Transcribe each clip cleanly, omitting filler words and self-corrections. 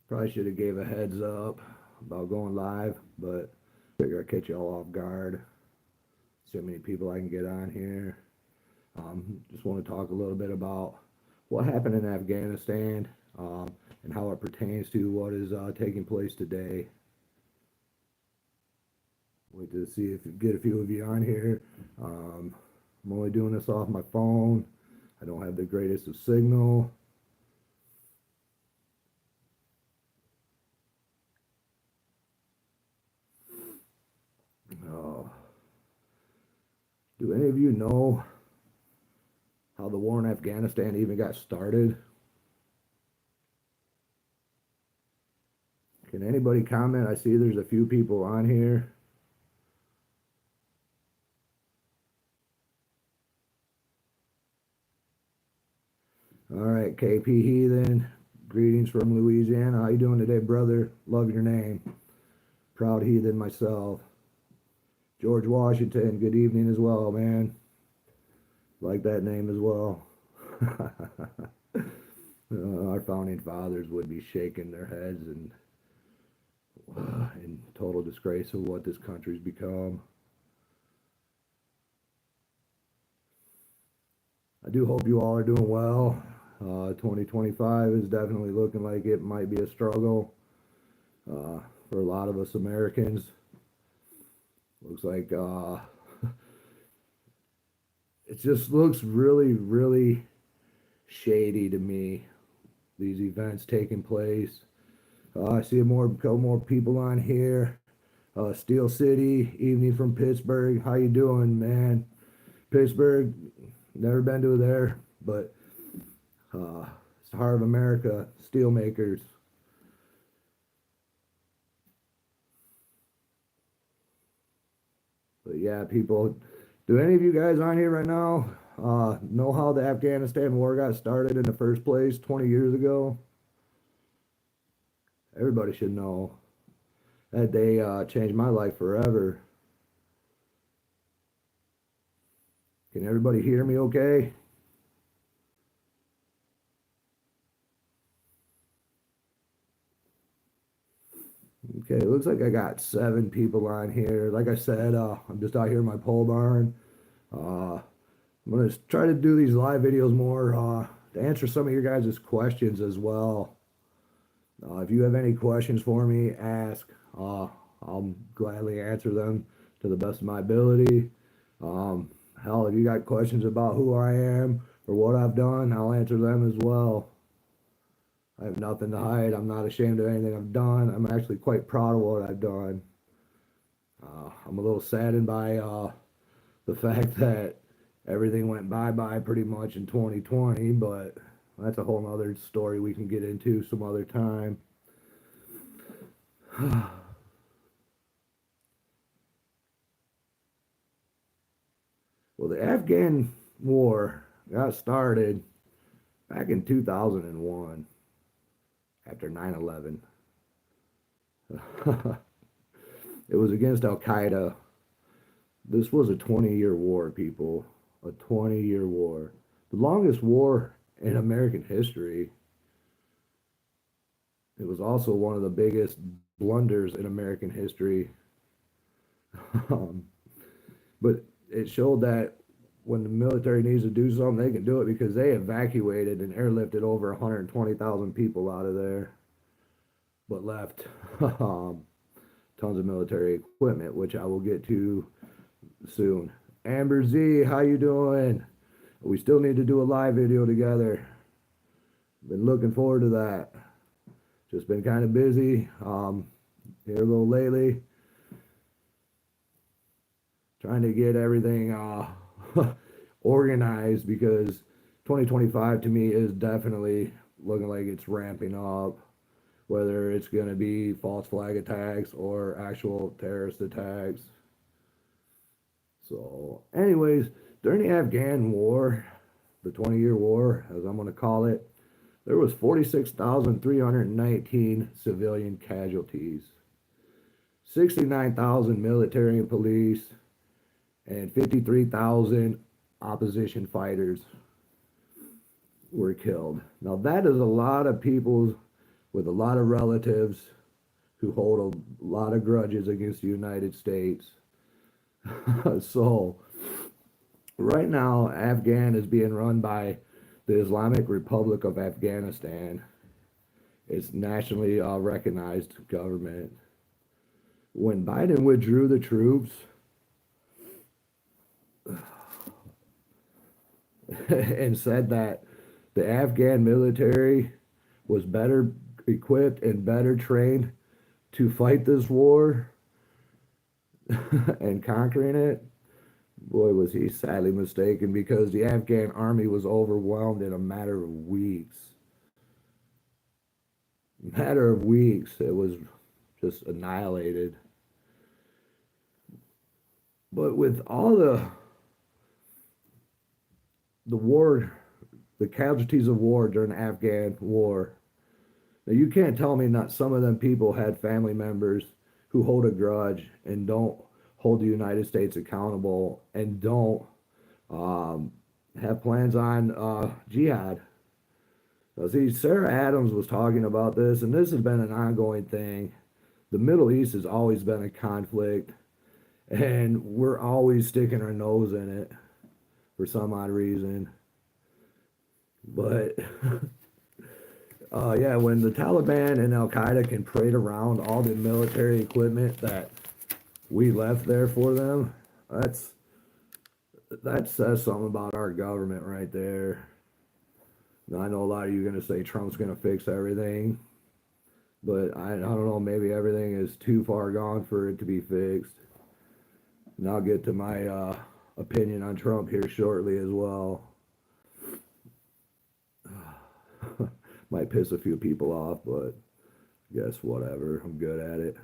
Probably should have gave a heads up about going live, but figure I'd catch you all off guard. See how many people I can get on here. Just want to talk a little bit about what happened in Afghanistan and how it pertains to what is taking place today. Wait to see if get a few of you on here. I'm only doing this off my phone. I don't have the greatest of signal. Uh, do any of you know how the war in Afghanistan even got started? Can anybody comment? I see there's a few people on here. All right, KP Heathen, greetings from Louisiana. How you doing today, brother? Love your name. Proud heathen myself. George Washington, good evening as well, man. Like that name as well. Our founding fathers would be shaking their heads and in total disgrace of what this country's become. I do hope you all are doing well. 2025 is definitely looking like it might be a struggle for a lot of us Americans. Looks like it just looks really, really shady to me. These events taking place. I see a couple more people on here. Steel City, evening from Pittsburgh. How you doing, man? Pittsburgh, never been to there, but it's the heart of America. Steel makers. But yeah, people, do any of you guys on here right now know how the Afghanistan war got started in the first place 20 years ago? Everybody should know. That day changed my life forever. Can everybody hear me okay? Okay, looks like I got 7 people on here. Like I said, I'm just out here in my pole barn. I'm going to try to do these live videos more to answer some of your guys' questions as well. If you have any questions for me, ask. I'll gladly answer them to the best of my ability. Hell, if you got questions about who I am or what I've done, I'll answer them as well. I have nothing to hide. I'm not ashamed of anything I've done. I'm actually quite proud of what I've done. I'm a little saddened by the fact that everything went bye-bye pretty much in 2020, but that's a whole nother story we can get into some other time. Well, the Afghan war got started back in 2001 after 9/11. It was against Al Qaeda. This was a 20-year war, people. A 20-year war. The longest war in American history. It was also one of the biggest blunders in American history. um, but it showed that when the military needs to do something, they can do it because they evacuated and airlifted over 120,000 people out of there, but left tons of military equipment, which I will get to soon. Amber Z, how you doing? We still need to do a live video together. Been looking forward to that. Just been kind of busy here a little lately. Trying to get everything organized because 2025 to me is definitely looking like it's ramping up, whether it's going to be false flag attacks or actual terrorist attacks. So, anyways, during the Afghan war, the 20-year war, as I'm going to call it, there was 46,319 civilian casualties, 69,000 military and police, and 53,000 opposition fighters were killed. Now that is a lot of people with a lot of relatives who hold a lot of grudges against the United States. So right now, Afghan is being run by the Islamic Republic of Afghanistan. It's nationally recognized government. When Biden withdrew the troops and said that the Afghan military was better equipped and better trained to fight this war and conquering it, boy, was he sadly mistaken because the Afghan army was overwhelmed in a matter of weeks. Matter of weeks, it was just annihilated. But with all the war, the casualties of war during the Afghan war, now you can't tell me not some of them people had family members who hold a grudge and don't hold the United States accountable and don't um, have plans on jihad. Now, see, Sarah Adams was talking about this, and this has been an ongoing thing. The Middle East has always been a conflict, and we're always sticking our nose in it for some odd reason. But yeah, when the Taliban and Al Qaeda can parade around all the military equipment that we left there for them, that says something about our government right there. Now, I know a lot of you are going to say Trump's going to fix everything, but I don't know, maybe everything is too far gone for it to be fixed. And I'll get to my opinion on Trump here shortly as well. Might piss a few people off, but guess whatever. I'm good at it.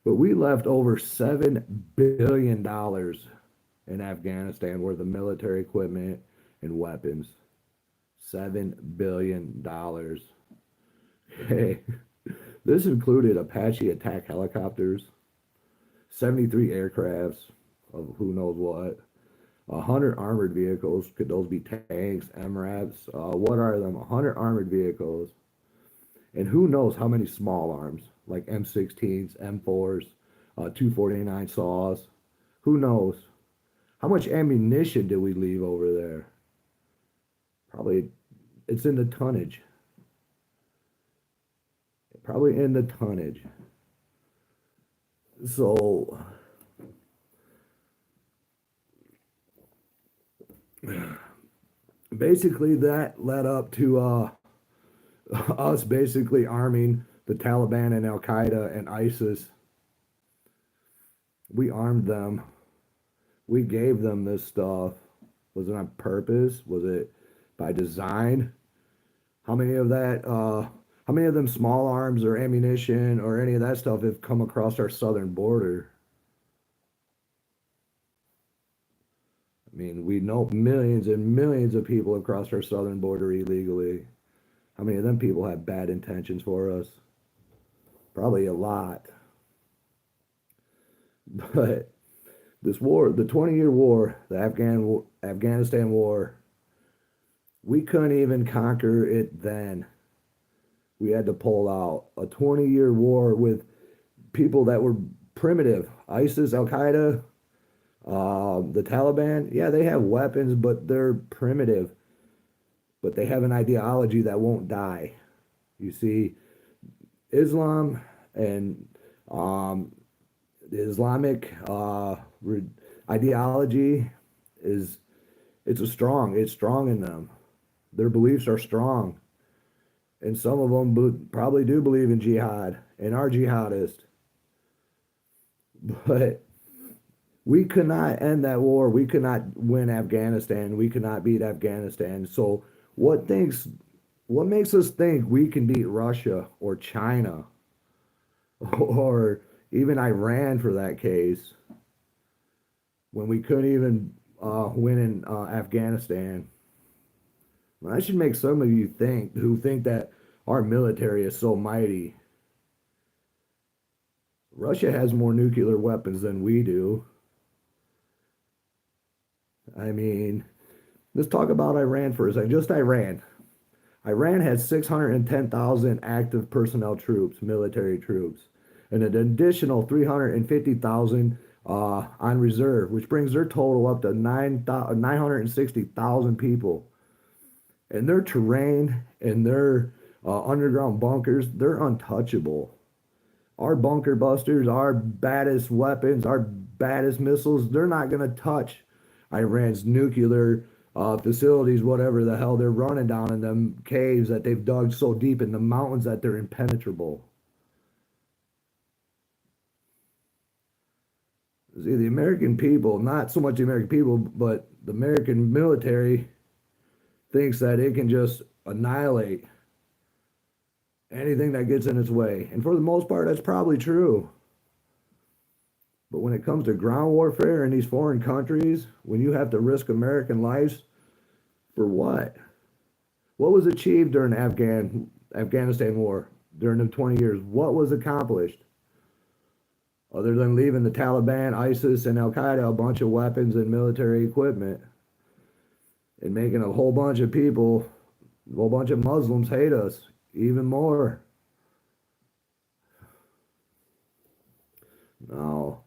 But we left over $7 billion in Afghanistan worth of military equipment and weapons. $7 billion. Hey, this included Apache attack helicopters, 73 aircrafts of who knows what, 100 armored vehicles. Could those be tanks, MRAPs? What are them? 100 armored vehicles. And who knows how many small arms, like M16s, M4s, 249 saws. Who knows? How much ammunition did we leave over there? Probably, it's in the tonnage. Probably in the tonnage. So, basically that led up to us basically arming the Taliban and Al Qaeda and ISIS. We armed them. We gave them this stuff. Was it on purpose? Was it by design? How many of them small arms or ammunition or any of that stuff have come across our southern border? I mean, we know millions and millions of people have crossed our southern border illegally. How many of them people have bad intentions for us? Probably a lot. But this war, the 20-year war, the Afghanistan war, we couldn't even conquer it then. We had to pull out. A 20-year war with people that were primitive. ISIS, Al Qaeda, the Taliban, yeah, they have weapons, but they're primitive. But they have an ideology that won't die. You see, Islam and the Islamic ideology it's strong in them. Their beliefs are strong. And some of them probably do believe in jihad and are jihadists. But we could not end that war. We could not win Afghanistan. We could not beat Afghanistan. So what makes us think we can beat Russia or China or even Iran for that case when we couldn't even win in Afghanistan? Well, that should make some of you who think that our military is so mighty. Russia has more nuclear weapons than we do. I mean, let's talk about Iran for a second. Just Iran. Iran has 610,000 active personnel troops, military troops, and an additional 350,000 on reserve, which brings their total up to 960,000 people. And their terrain and their underground bunkers, they're untouchable. Our bunker busters, our baddest weapons, our baddest missiles, they're not going to touch Iran's nuclear facilities, whatever the hell they're running down in them caves that they've dug so deep in the mountains that they're impenetrable. See, the American people, not so much the American people, but the American military thinks that it can just annihilate anything that gets in its way. And for the most part, that's probably true. But when it comes to ground warfare in these foreign countries, when you have to risk American lives, for what? What was achieved during Afghanistan war during the 20 years? What was accomplished? Other than leaving the Taliban, ISIS, and Al Qaeda a bunch of weapons and military equipment and making a whole bunch of people, a whole bunch of Muslims hate us even more. Now,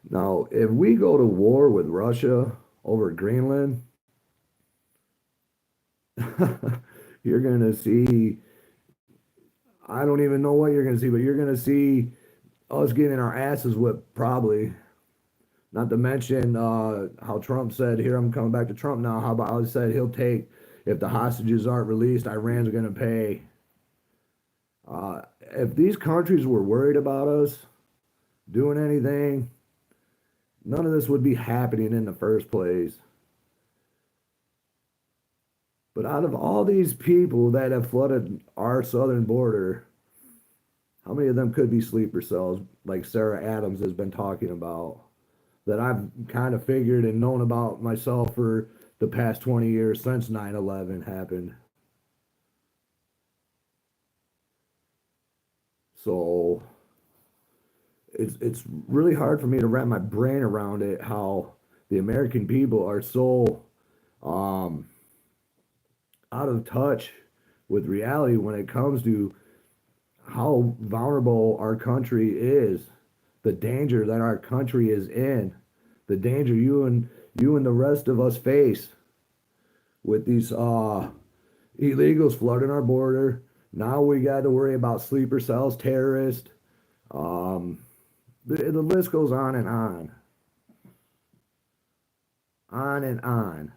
now, if we go to war with Russia over Greenland, you're going to see, I don't even know what you're going to see, but you're going to see us getting our asses whipped, probably. Not to mention how Trump said, here I'm coming back to Trump now, how about I said he'll take, if the hostages aren't released, Iran's going to pay. If these countries were worried about us doing anything, none of this would be happening in the first place. But out of all these people that have flooded our southern border, how many of them could be sleeper cells, like Sarah Adams has been talking about, that I've kind of figured and known about myself for the past 20 years since 9/11 happened? So it's really hard for me to wrap my brain around it, how the American people are so um, out of touch with reality when it comes to how vulnerable our country is, the danger that our country is in, the danger you and the rest of us face with these illegals flooding our border. Now we got to worry about sleeper cells, terrorists. The list goes on and on and on.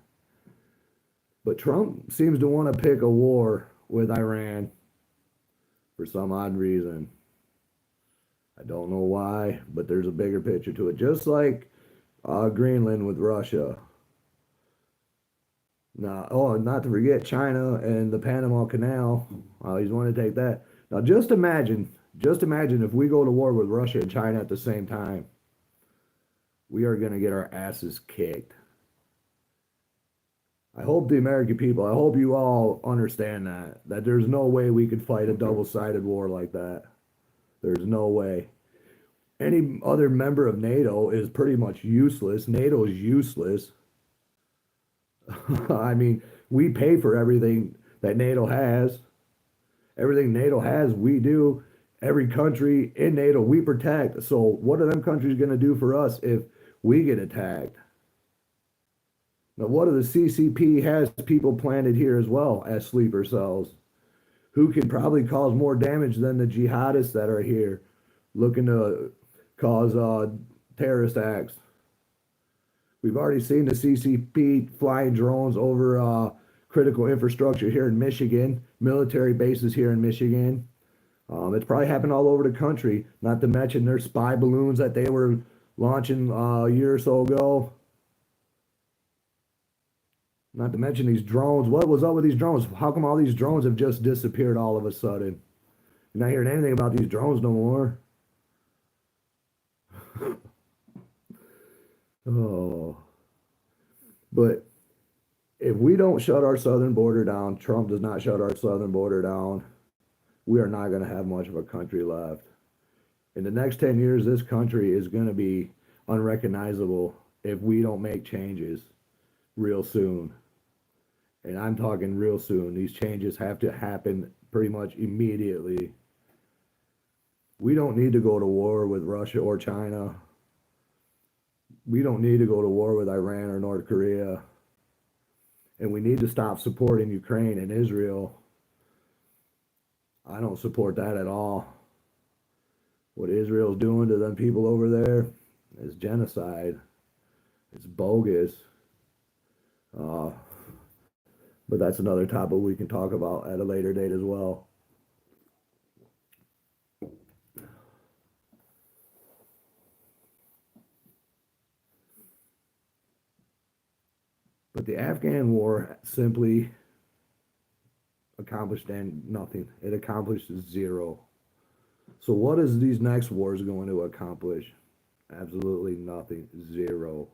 But Trump seems to want to pick a war with Iran for some odd reason. I don't know why, but there's a bigger picture to it. Just like Greenland with Russia. Now, oh, not to forget China and the Panama Canal. He's wanting to take that. Now, just imagine if we go to war with Russia and China at the same time. We are going to get our asses kicked. I hope the American people, I hope you all understand that there's no way we could fight a double-sided war like that. There's no way. Any other member of NATO is pretty much useless. NATO is useless. I mean, we pay for everything that NATO has. Everything NATO has, we do. Every country in NATO, we protect. So what are them countries going to do for us if we get attacked? Now, what if the CCP has people planted here as well as sleeper cells who can probably cause more damage than the jihadists that are here looking to cause terrorist acts? We've already seen the CCP flying drones over critical infrastructure here in Michigan, military bases here in Michigan. It's probably happened all over the country, not to mention their spy balloons that they were launching a year or so ago. Not to mention these drones. What was up with these drones? How come all these drones have just disappeared all of a sudden? You're not hearing anything about these drones no more. Oh. But if we don't shut our southern border down, Trump does not shut our southern border down, we are not going to have much of a country left. In the next 10 years, this country is going to be unrecognizable if we don't make changes real soon. And I'm talking real soon. These changes have to happen pretty much immediately. We don't need to go to war with Russia or China. We don't need to go to war with Iran or North Korea. And we need to stop supporting Ukraine and Israel. I don't support that at all. What Israel's doing to them people over there is genocide. It's bogus. Uh, but that's another topic we can talk about at a later date as well. But the Afghan war simply accomplished nothing. It accomplished zero. So what is these next wars going to accomplish? Absolutely nothing. Zero.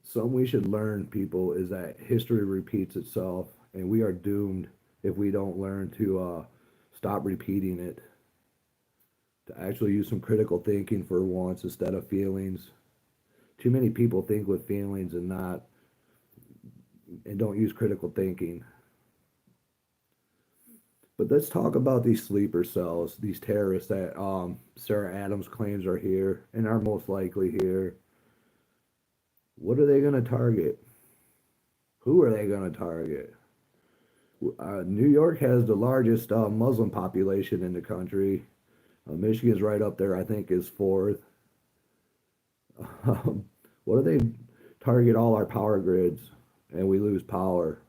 Something we should learn, people, is that history repeats itself, and we are doomed if we don't learn to stop repeating it. To actually use some critical thinking for once instead of feelings. Too many people think with feelings and don't use critical thinking. But let's talk about these sleeper cells, these terrorists that Sarah Adams claims are here and are most likely here. What are they going to target? Who are they going to target? New York has the largest Muslim population in the country. Michigan's right up there, I think, is fourth. What do they target all our power grids and we lose power?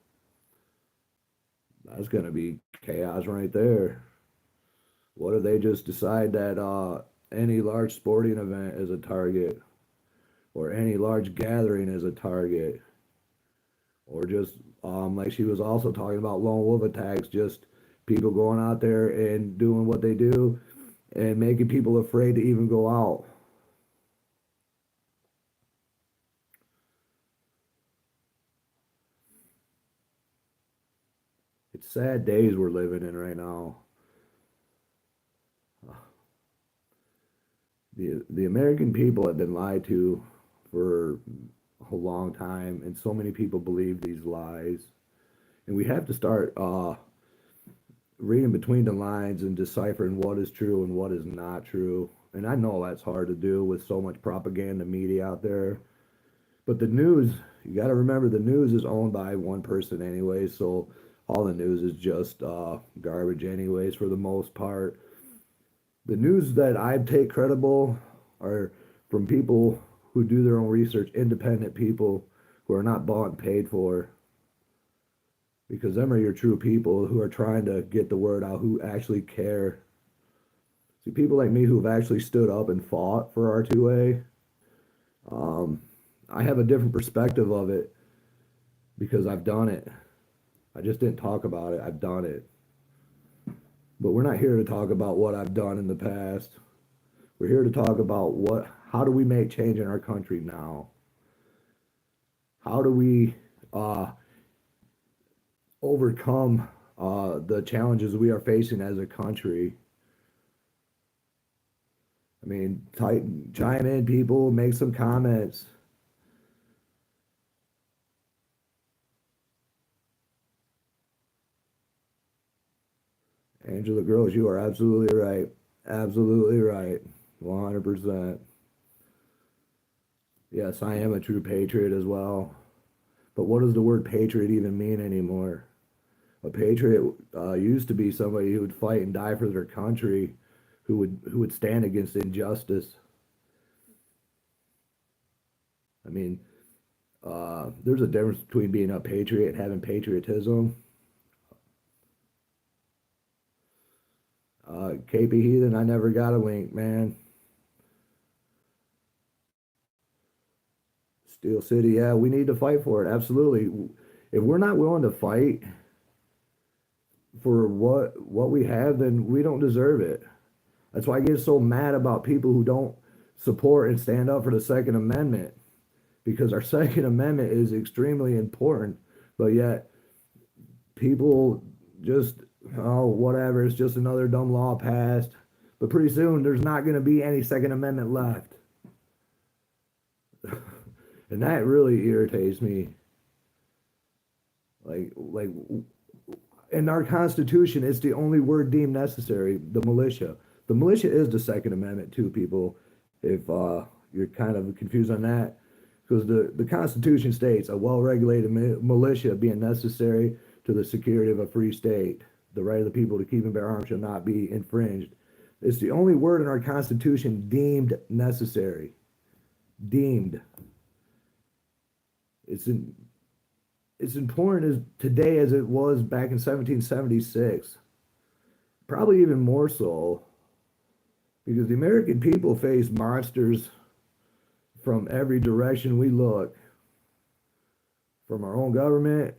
That's going to be chaos right there. What if they just decide that any large sporting event is a target, or any large gathering is a target, or just like she was also talking about lone wolf attacks, just people going out there and doing what they do and making people afraid to even go out. It's sad days we're living in right now. The American people have been lied to for a long time, and so many people believe these lies. And we have to start reading between the lines and deciphering what is true and what is not true. And I know that's hard to do with so much propaganda media out there. But the news, you got to remember, the news is owned by one person anyway, so all the news is just garbage anyways for the most part. The news that I take credible are from people who do their own research, independent people who are not bought and paid for. Because them are your true people who are trying to get the word out, who actually care. See, people like me who have actually stood up and fought for R2A, I have a different perspective of it because I've done it. I just didn't talk about it. I've done it. But we're not here to talk about what I've done in the past. We're here to talk about how do we make change in our country now? How do we overcome the challenges we are facing as a country? I mean, chime in, people, make some comments. Angela Gross, you are absolutely right. Absolutely right. 100%. Yes, I am a true patriot as well. But what does the word patriot even mean anymore? A patriot used to be somebody who would fight and die for their country, who would stand against injustice. I mean, there's a difference between being a patriot and having patriotism. KP Heathen, I never got a link, man. Steel City, yeah, we need to fight for it. Absolutely. If we're not willing to fight for what we have, then we don't deserve it. That's why I get so mad about people who don't support and stand up for the Second Amendment, because our Second Amendment is extremely important, but yet people just, oh, whatever, it's just another dumb law passed. But pretty soon there's not going to be any Second Amendment left. And that really irritates me. Like in our Constitution, it's the only word deemed necessary, the militia. The militia is the Second Amendment too, people, if you're kind of confused on that. Because the Constitution states a well-regulated militia being necessary to the security of a free state. The right of the people to keep and bear arms shall not be infringed. It's the only word in our Constitution deemed necessary. Deemed. It's in, it's important as today as it was back in 1776. Probably even more so because the American people face monsters from every direction we look, from our own government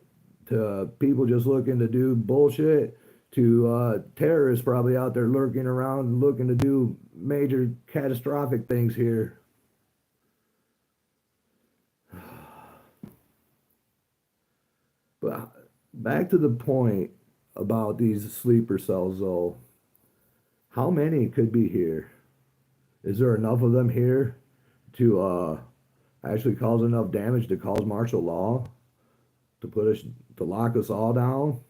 to people just looking to do bullshit to terrorists probably out there lurking around looking to do major catastrophic things here. But back to the point about these sleeper cells, though. How many could be here? Is there enough of them here to actually cause enough damage to cause martial law, to put us, to lock us all down?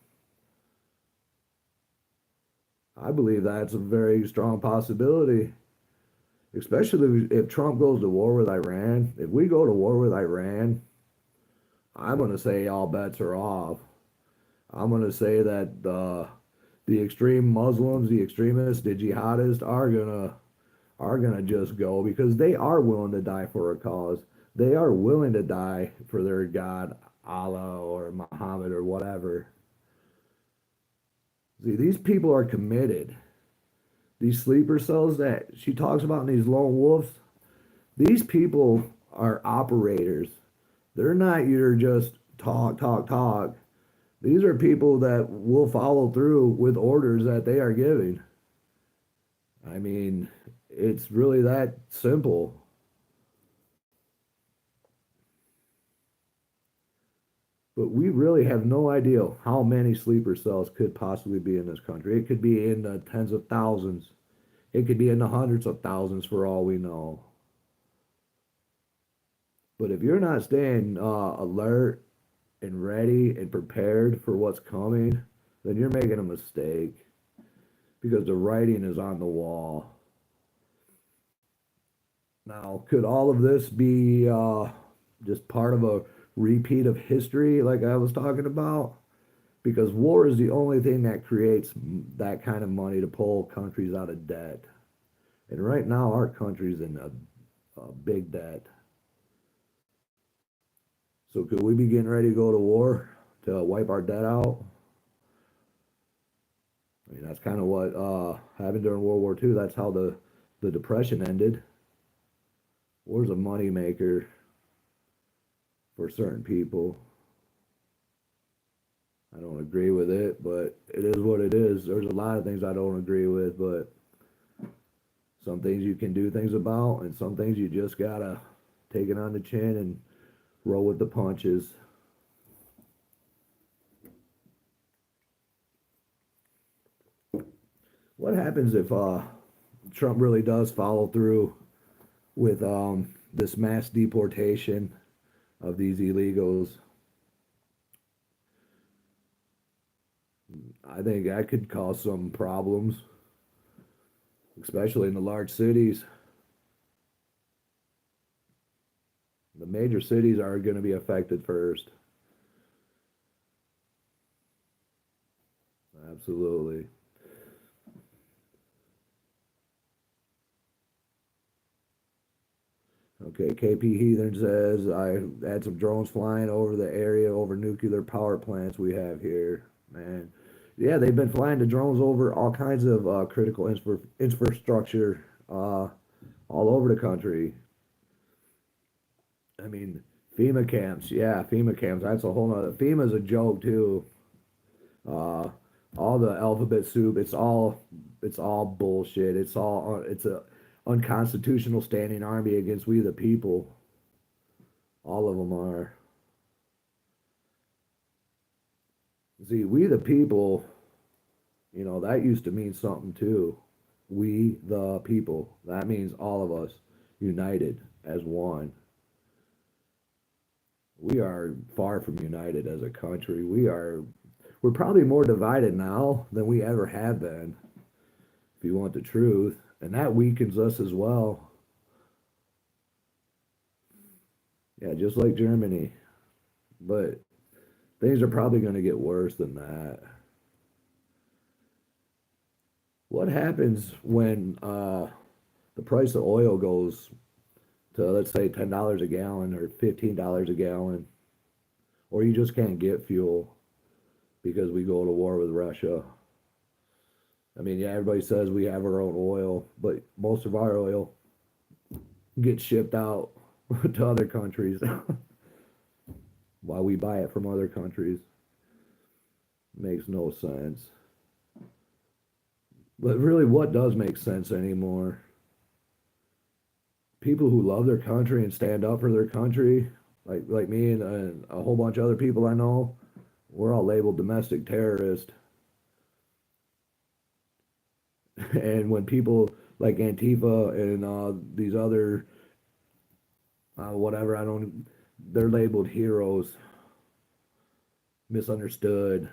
I believe that's a very strong possibility, especially if Trump goes to war with Iran. If we go to war with Iran, I'm going to say all bets are off. I'm going to say that the extreme Muslims, the extremists, the jihadists are gonna just go because they are willing to die for a cause. They are willing to die for their God, Allah or Muhammad or whatever. See, these people are committed. These sleeper cells that she talks about in these lone wolves, these people are operators. They're not your just talk, talk, talk. These are people that will follow through with orders that they are giving. I mean, it's really that simple. But we really have no idea how many sleeper cells could possibly be in this country. It could be in the tens of thousands. It could be in the hundreds of thousands for all we know. But if you're not staying alert and ready and prepared for what's coming, then you're making a mistake because the writing is on the wall. Now, could all of this be just part of a repeat of history like I was talking about? Because war is the only thing that creates that kind of money to pull countries out of debt. And right now, our country's in a big debt. So could we be getting ready to go to war to wipe our debt out? I mean, that's kind of what happened during World War II. That's how the Depression ended. War's a money maker for certain people. I don't agree with it, but it is what it is. There's a lot of things I don't agree with, but some things you can do things about, and some things you just gotta take it on the chin and roll with the punches. What happens if Trump really does follow through with this mass deportation of these illegals? I think that could cause some problems, especially in the large cities. The major cities are going to be affected first. Absolutely. Okay, KP Heathen says, I had some drones flying over the area over nuclear power plants we have here. Man, yeah, they've been flying the drones over all kinds of critical infrastructure all over the country. I mean, FEMA camps, yeah, FEMA camps. That's a whole nother. FEMA's a joke too. Uh, all the alphabet soup. It's all bullshit. It's a unconstitutional standing army against we the people. All of them are. See, we the people. That used to mean something too. We the people. That means all of us united as one. we are far from united as a country. We're probably more divided now than we ever have been, if you want the truth, and that weakens us as well. Yeah, just like Germany, but things are probably going to get worse than that. What happens when the price of oil goes to, let's say, $10 a gallon or $15 a gallon, or you just can't get fuel because we go to war with Russia? I mean, yeah, everybody says we have our own oil, but most of our oil gets shipped out to other countries while we buy it from other countries. Makes no sense. But really, what does make sense anymore? People who love their country and stand up for their country, like me and a whole bunch of other people I know, we're all labeled domestic terrorists. And when people like Antifa and these other whatever, I don't, they're labeled heroes, misunderstood.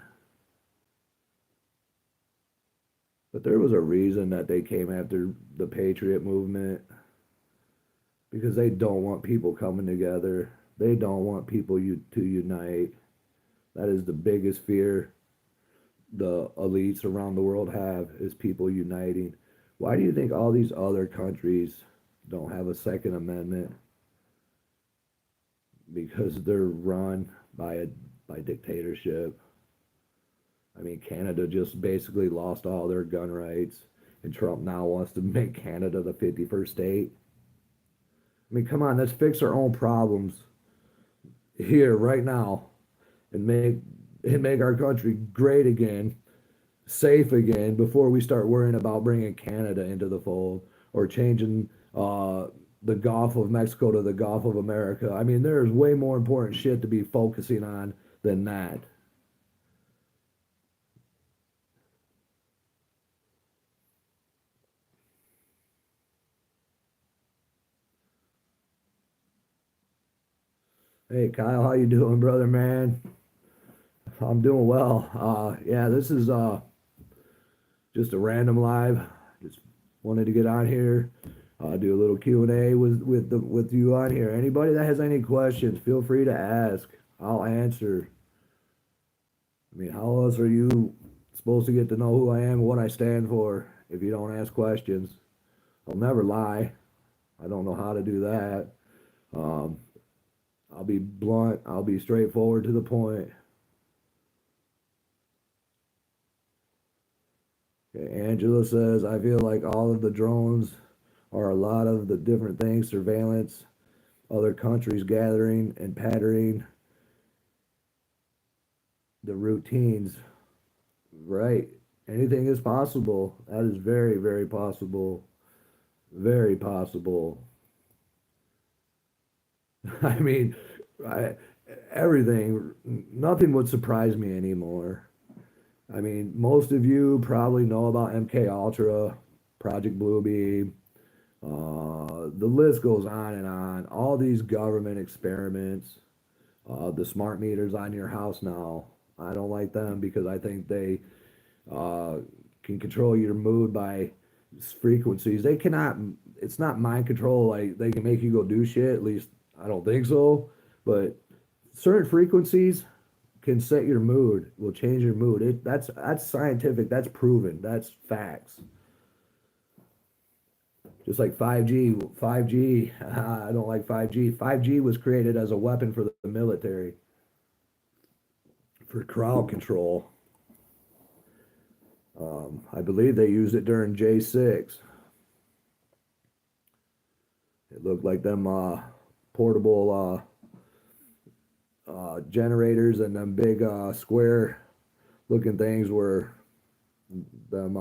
But there was a reason that they came after the Patriot movement, because they don't want people coming together. They don't want people to unite. That is the biggest fear the elites around the world have, is people uniting. Why do you think all these other countries don't have a Second Amendment? Because they're run by dictatorship. I mean, Canada just basically lost all their gun rights, and Trump now wants to make Canada the 51st state. I mean, come on, let's fix our own problems here right now and make our country great again, safe again, before we start worrying about bringing Canada into the fold or changing the Gulf of Mexico to the Gulf of America. I mean, there's way more important shit to be focusing on than that. Hey Kyle, how you doing, brother man? I'm doing well. Yeah, this is just a random live. Just wanted to get on here, do a little Q&A with you on here. Anybody that has any questions, feel free to ask. I'll answer. I mean, how else are you supposed to get to know who I am and what I stand for if you don't ask questions? I'll never lie. I don't know how to do that. Um, I'll be blunt. I'll be straightforward to the point. Okay, Angela says, I feel like all of the drones are a lot of the different things, surveillance, other countries gathering and patterning the routines. Right. Anything is possible. That is very, very possible. Very possible. I mean, I, everything, nothing would surprise me anymore. I mean, most of you probably know about MK Ultra, Project Bluebeam. The list goes on and on. All these government experiments, the smart meters on your house now. I don't like them because I think they uh, can control your mood by frequencies. They cannot. It's not mind control. Like they can make you go do shit. At least I don't think so. But certain frequencies can set your mood. Will change your mood. That's scientific. That's proven. That's facts. Just like 5G. 5G. I don't like 5G. 5G was created as a weapon for the military for crowd control. I believe they used it during J6. It looked like them portable generators, and them big square looking things were them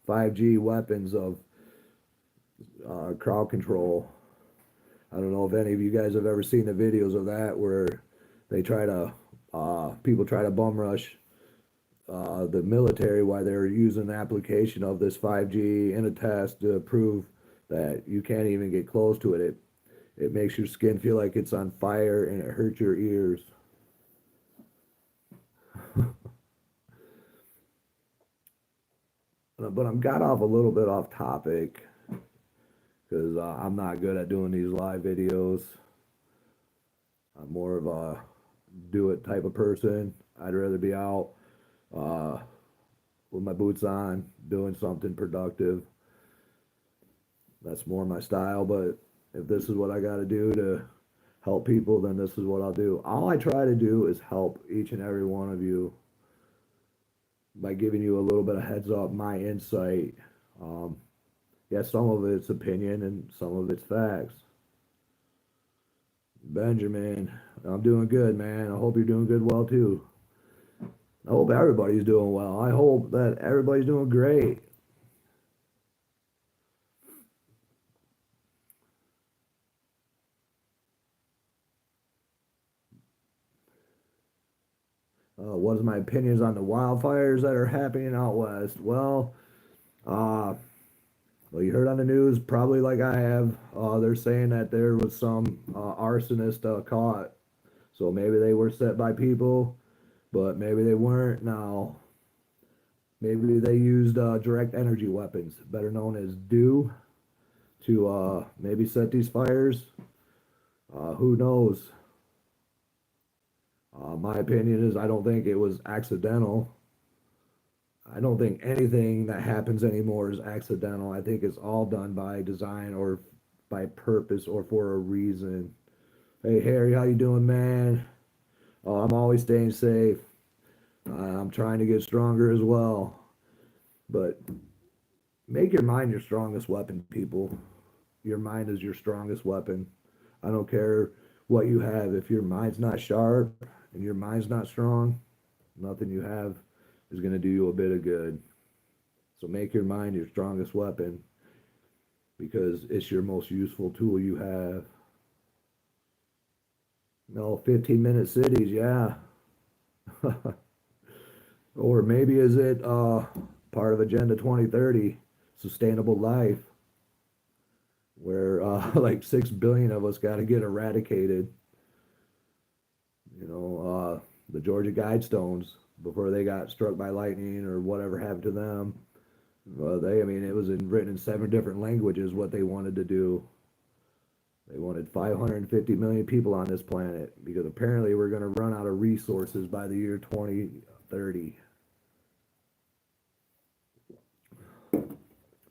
5G weapons of crowd control. I don't know if any of you guys have ever seen the videos of that where they try to people try to bum rush the military while they're using the application of this 5G in a test to prove that you can't even get close to it. It makes your skin feel like it's on fire and it hurts your ears. But I'm got off a little bit off topic because I'm not good at doing these live videos. I'm more of a do it type of person. I'd rather be out uh, with my boots on, doing something productive. That's more my style. But if this is what I got to do to help people, then this is what I'll do. All I try to do is help each and every one of you by giving you a little bit of heads up, my insight. Um, yeah, some of it's opinion and some of it's facts. Benjamin, I'm doing good, man. I hope you're doing good well too. I hope everybody's doing well. I hope that everybody's doing great. What is my opinions on the wildfires that are happening out west? Uh, well, you heard on the news, probably like I have. They're saying that there was some arsonist caught. So maybe they were set by people, but maybe they weren't. Now, maybe they used direct energy weapons, better known as DEW, to maybe set these fires. Who knows? My opinion is I don't think it was accidental. I don't think anything that happens anymore is accidental. I think it's all done by design or by purpose or for a reason. Hey Harry, how you doing, man? Oh, I'm always staying safe. I'm trying to get stronger as well. But make your mind your strongest weapon, people. Your mind is your strongest weapon. I don't care what you have. If your mind's not sharp and your mind's not strong, nothing you have is going to do you a bit of good. So make your mind your strongest weapon because it's your most useful tool you have. No, 15-minute cities, yeah. Or maybe is it part of Agenda 2030, sustainable life, where like 6 billion of us got to get eradicated. You know, the Georgia Guidestones, before they got struck by lightning or whatever happened to them, I mean, it was written in 7 different languages what they wanted to do. They wanted 550 million people on this planet because apparently we're going to run out of resources by the year 2030.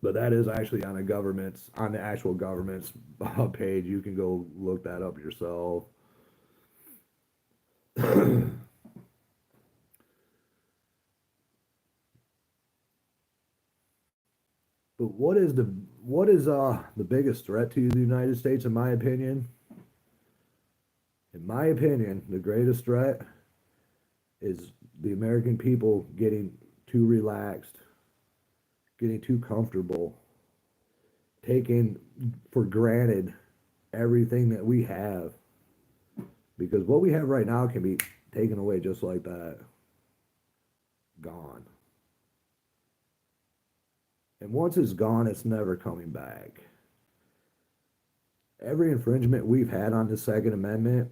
But that is actually on on the actual government's page. You can go look that up yourself. But what is the biggest threat to the United States in my opinion? In my opinion, the greatest threat is the American people getting too relaxed, getting too comfortable, taking for granted everything that we have. Because what we have right now can be taken away just like that. Gone. And once it's gone, it's never coming back. Every infringement we've had on the Second Amendment,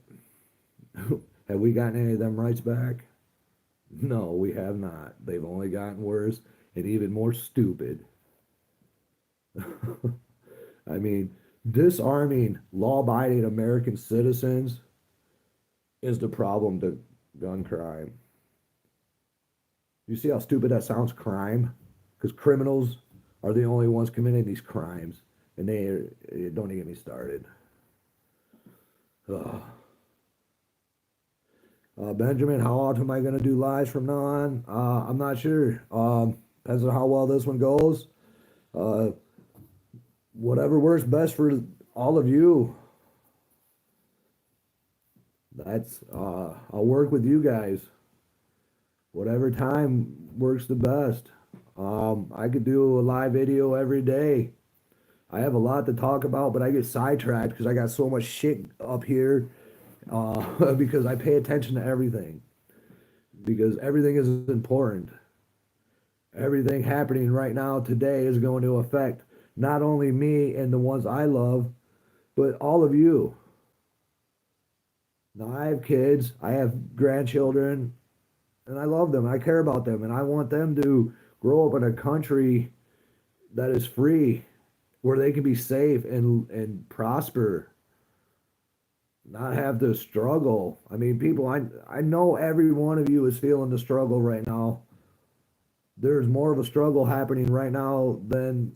have we gotten any of them rights back? No, we have not. They've only gotten worse and even more stupid. I mean, disarming law-abiding American citizens is the problem to gun crime. You see how stupid that sounds, crime? Because criminals are the only ones committing these crimes, and don't even get me started. Benjamin, how often am I going to do lives from now on? I'm not sure. Depends on how well this one goes. Uh, Whatever works best for all of you. I'll work with you guys. Whatever time works the best. I could do a live video every day. I have a lot to talk about, but I get sidetracked because I got so much shit up here because I pay attention to everything. Because everything is important. Everything happening right now today is going to affect not only me and the ones I love, But all of you, now I have kids, I have grandchildren, and I love them. I care about them, and I want them to grow up in a country that is free, where they can be safe and prosper, not have to struggle. I mean, people, I know every one of you is feeling the struggle right now. There's more of a struggle happening right now than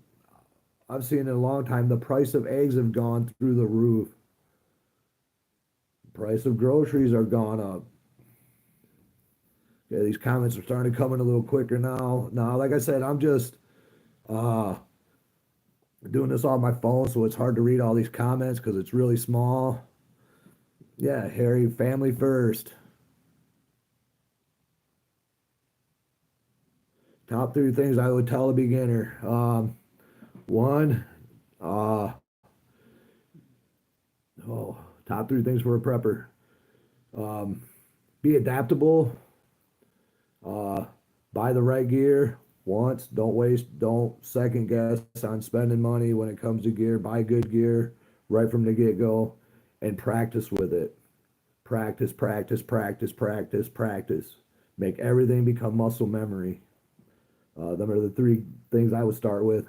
I've seen in a long time. The price of eggs have gone through the roof. The price of groceries are gone up. Yeah, these comments are starting to come in a little quicker now. Now, like I said, I'm just uh doing this on my phone, so it's hard to read all these comments because it's really small. Yeah, Harry, family first. Top three things I would tell a beginner. One, uh, oh, top three things for a prepper. Um, be adaptable. Uh, buy the right gear once. Don't waste, don't second guess on spending money when it comes to gear. Buy good gear right from the get-go and practice with it. Practice, practice, practice, practice, practice. Make everything become muscle memory. Them are the three things I would start with.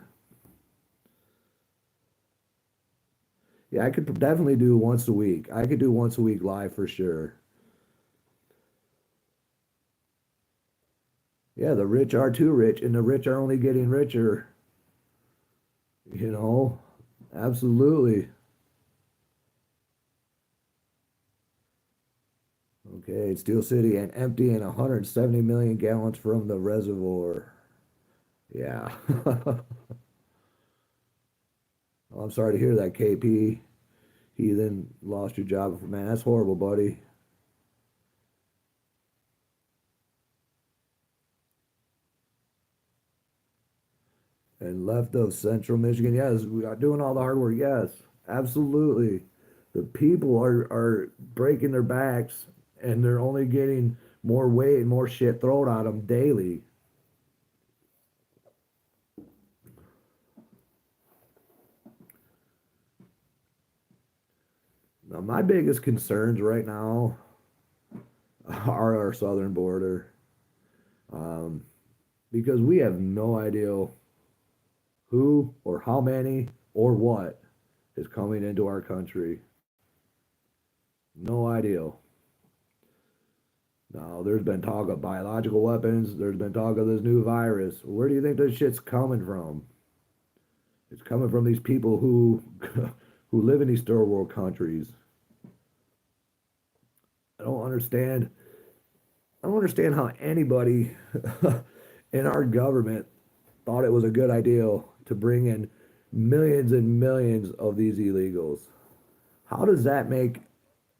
Yeah, I could definitely do once a week. I could do once a week live for sure. Yeah, the rich are too rich, and the rich are only getting richer. You know, absolutely. Okay, Steel City and emptying 170 million gallons from the reservoir. Yeah. Well, I'm sorry to hear that, KP. He then lost your job. Man, that's horrible, buddy. And left of Central Michigan. Yes, we are doing all the hard work. Yes, absolutely. The people are breaking their backs and they're only getting more weight and more shit thrown at them daily. Now, my biggest concerns right now are our southern border, um, because we have no idea who or how many or what is coming into our country. No idea. Now, there's been talk of biological weapons. There's been talk of this new virus. Where do you think this shit's coming from? It's coming from these people who who live in these third world countries. I don't understand. I don't understand how anybody in our government thought it was a good idea to bring in millions and millions of these illegals. How does that make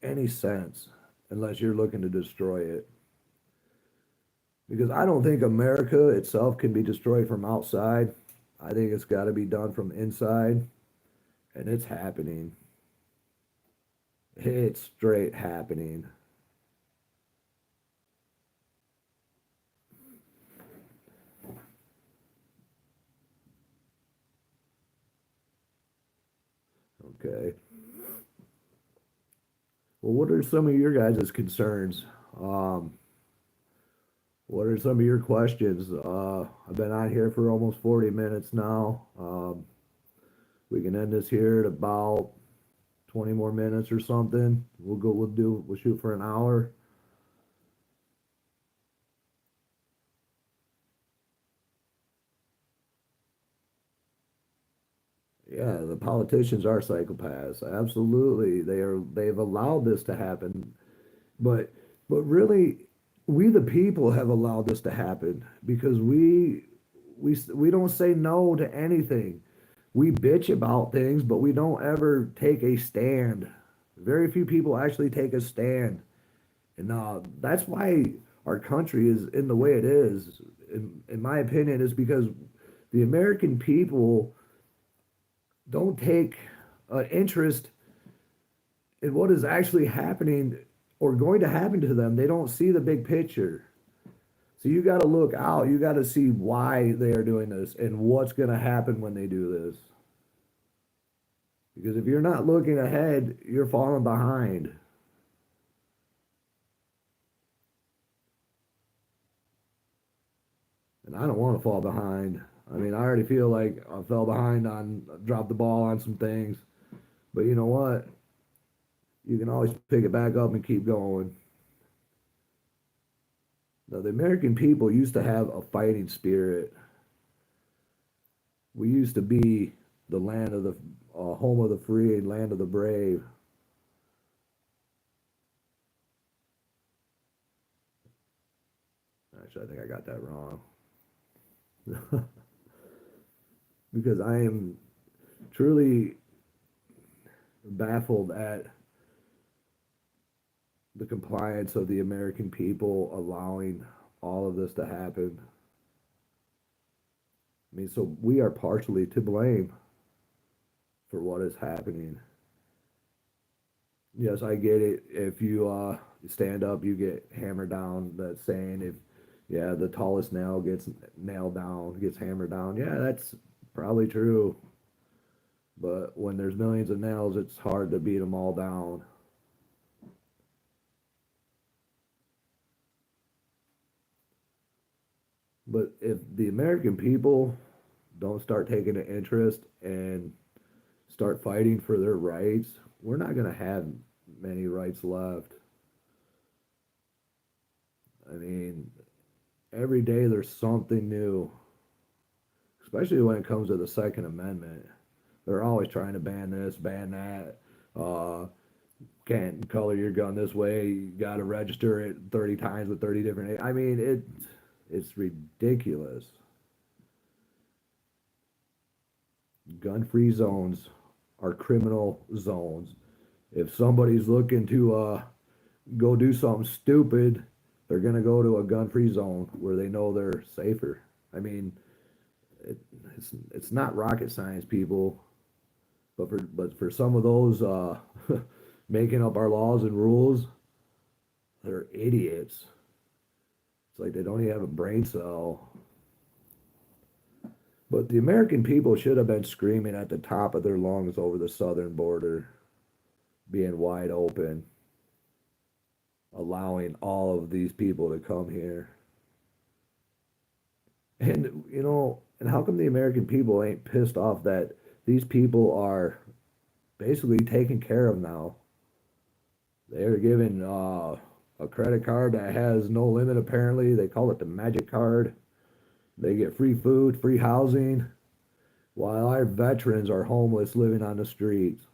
any sense unless you're looking to destroy it? Because I don't think America itself can be destroyed from outside. I think it's got to be done from inside, and it's happening. It's straight happening. Okay. Well, what are some of your guys' concerns? Um, what are some of your questions? I've been on here for almost 40 minutes now. We can end this here at about 20 more minutes or something. We'll shoot for an hour. Yeah, the politicians are psychopaths. Absolutely. They've allowed this to happen. But really we the people have allowed this to happen because we don't say no to anything. We bitch about things, but we don't ever take a stand. Very few people actually take a stand. And that's why our country is in the way it is. In my opinion, is because the American people don't take an interest in what is actually happening or going to happen to them. They don't see the big picture. So you got to look out. You got to see why they are doing this and what's going to happen when they do this. Because if you're not looking ahead, you're falling behind. And I don't want to fall behind. I mean, I already feel like I fell behind on, dropped the ball on some things. But you know what? You can always pick it back up and keep going. Now, the American people used to have a fighting spirit. We used to be the land of the home of the free and land of the brave. Actually, I think I got that wrong. Because I am truly baffled at the compliance of the American people allowing all of this to happen. I mean, so we are partially to blame for what is happening. Yes, I get it. If you stand up, you get hammered down. That saying, if yeah, the tallest nail gets nailed down, gets hammered down. Yeah, that's probably true. But when there's millions of nails, it's hard to beat them all down. But if the American people don't start taking an interest and start fighting for their rights, we're not going to have many rights left. I mean, every day there's something new, especially when it comes to the Second Amendment. They're always trying to ban this, ban that. Uh, can't color your gun this way. You got to register it 30 times with 30 different. I mean, it's ridiculous. Gun-free zones are criminal zones. If somebody's looking to go do something stupid, they're going to go to a gun-free zone where they know they're safer. I mean, it, it's not rocket science, people. But for some of those making up our laws and rules, they're idiots. It's like they don't even have a brain cell. But the American people should have been screaming at the top of their lungs over the southern border, being wide open, allowing all of these people to come here. And and how come the American people ain't pissed off that these people are basically taken care of now? They're given a credit card that has no limit, apparently. They call it the magic card. They get free food, free housing, while our veterans are homeless living on the streets.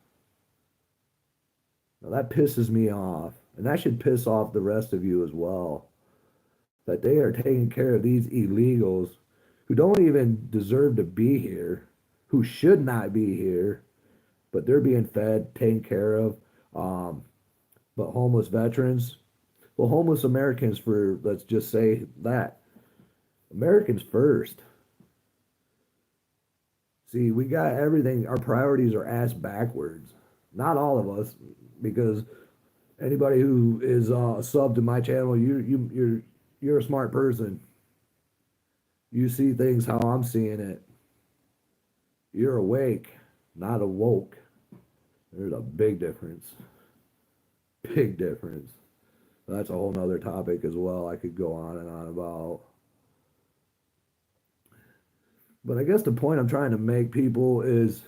Now that pisses me off. And that should piss off the rest of you as well. That they are taking care of these illegals who don't even deserve to be here, who should not be here, but they're being fed, taken care of. Um, but homeless veterans, well, homeless Americans, for let's just say that Americans first. See, we got everything. Our priorities are ass backwards. Not all of us, because anybody who is a sub to my channel, you're a smart person. You see things how I'm seeing it. You're awake, not awoke. There's a big difference. Big difference. That's a whole nother topic as well. I could go on and on about. But I guess the point I'm trying to make, people, is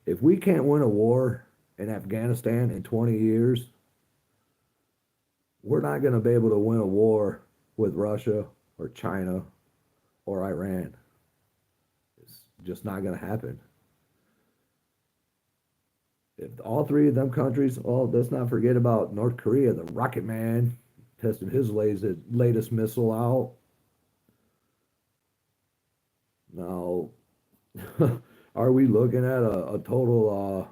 if we can't win a war in Afghanistan in 20 years, we're not going to be able to win a war with Russia or China or Iran. It's just not going to happen. If all three of them countries, oh, let's not forget about North Korea, the Rocket Man, testing his latest missile out. Now, are we looking at a total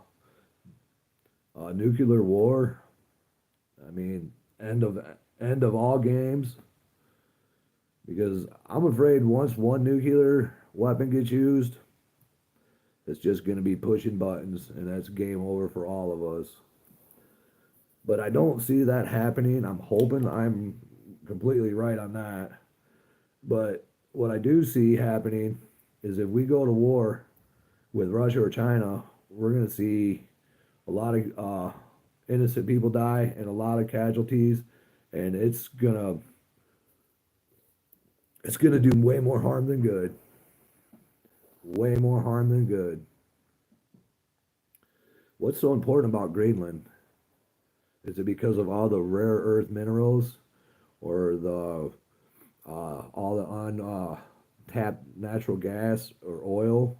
nuclear war? I mean, end of all games. Because I'm afraid once one nuclear weapon gets used, it's just going to be pushing buttons, and that's game over for all of us. But I don't see that happening. I'm hoping I'm completely right on that. But what I do see happening is if we go to war with Russia or China, we're going to see a lot of innocent people die and a lot of casualties, and it's gonna do way more harm than good. Way more harm than good. What's so important about Greenland? Is it because of all the rare earth minerals or the all the untapped natural gas or oil?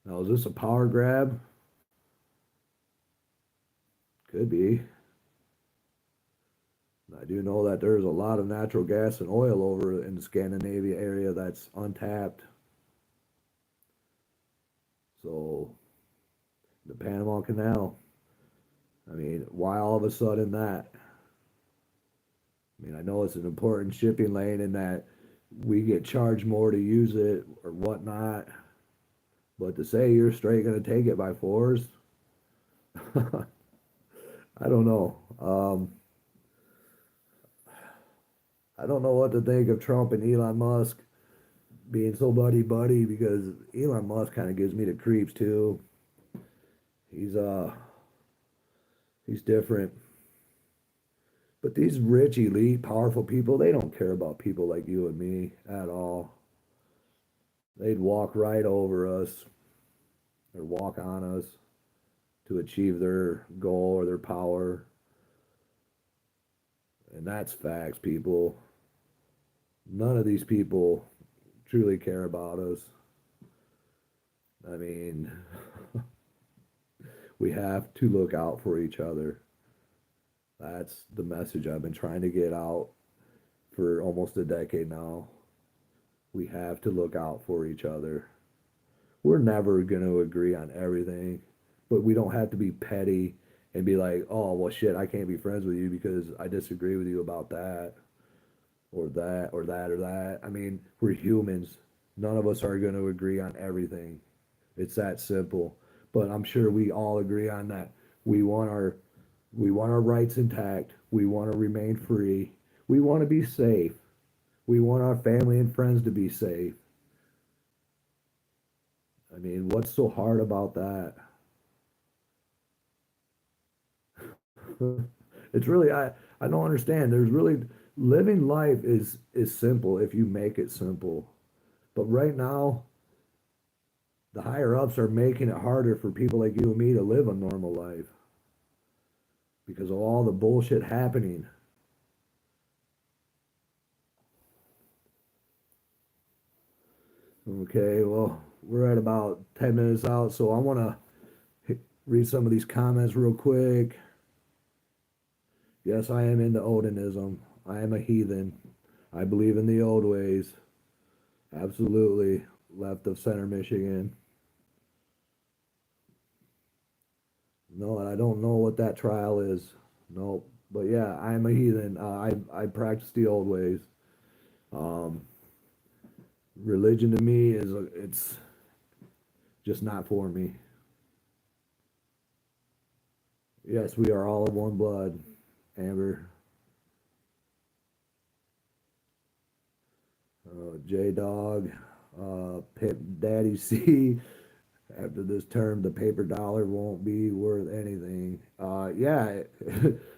Now, is this a power grab? Could be. I do know that there's a lot of natural gas and oil over in the Scandinavia area that's untapped. So, the Panama Canal. I mean, why all of a sudden that? I mean, I know it's an important shipping lane and that we get charged more to use it or whatnot, but to say you're straight going to take it by force, I don't know. I don't know what to think of Trump and Elon Musk being so buddy buddy because Elon Musk kind of gives me the creeps too. He's uh he's different. But these rich, elite, powerful people, they don't care about people like you and me at all. They'd walk right over us or walk on us to achieve their goal or their power. And that's facts, people. None of these people truly care about us. I mean, we have to look out for each other. That's the message I've been trying to get out for almost a decade now. We have to look out for each other. We're never going to agree on everything, but we don't have to be petty and be like, oh, well, shit, I can't be friends with you because I disagree with you about that or that or that or that. I mean, we're humans. None of us are going to agree on everything. It's that simple. But I'm sure we all agree on that. We want our we want our rights intact. We want to remain free. We want to be safe. We want our family and friends to be safe. I mean, what's so hard about that? It's really I don't understand. There's really living life is simple if you make it simple. But right now, the higher ups are making it harder for people like you and me to live a normal life because of all the bullshit happening. Okay, well, we're at about 10 minutes out, so I want to read some of these comments real quick. Yes, I am into Odinism. I am a heathen. I believe in the old ways. Absolutely. Left of center Michigan. No, I don't know what that trial is. No, but yeah, I am a heathen. I practice the old ways. Um, Religion to me it's just not for me. Yes, we are all of one blood, Amber. J Dog, Pimp Daddy C. After this term, the paper dollar won't be worth anything. Yeah,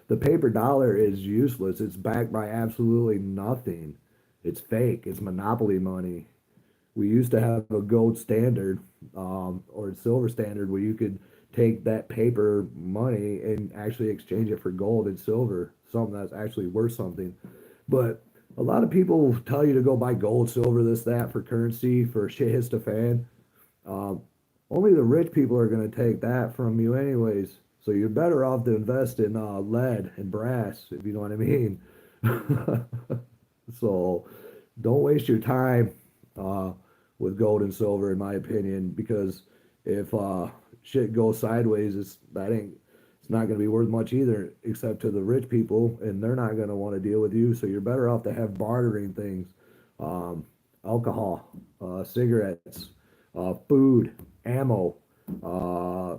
the paper dollar is useless. It's backed by absolutely nothing. It's fake. It's monopoly money. We used to have a gold standard or a silver standard where you could take that paper money and actually exchange it for gold and silver, something that's actually worth something. But a lot of people tell you to go buy gold, silver, this, that for currency, for shit hits the fan. Um, Only the rich people are going to take that from you, anyways. So you're better off to invest in lead and brass, if you know what I mean. So don't waste your time uh, with gold and silver, in my opinion, because if shit goes sideways, it's not going to be worth much either, except to the rich people, and they're not going to want to deal with you. So you're better off to have bartering things, um, alcohol, cigarettes, food, ammo,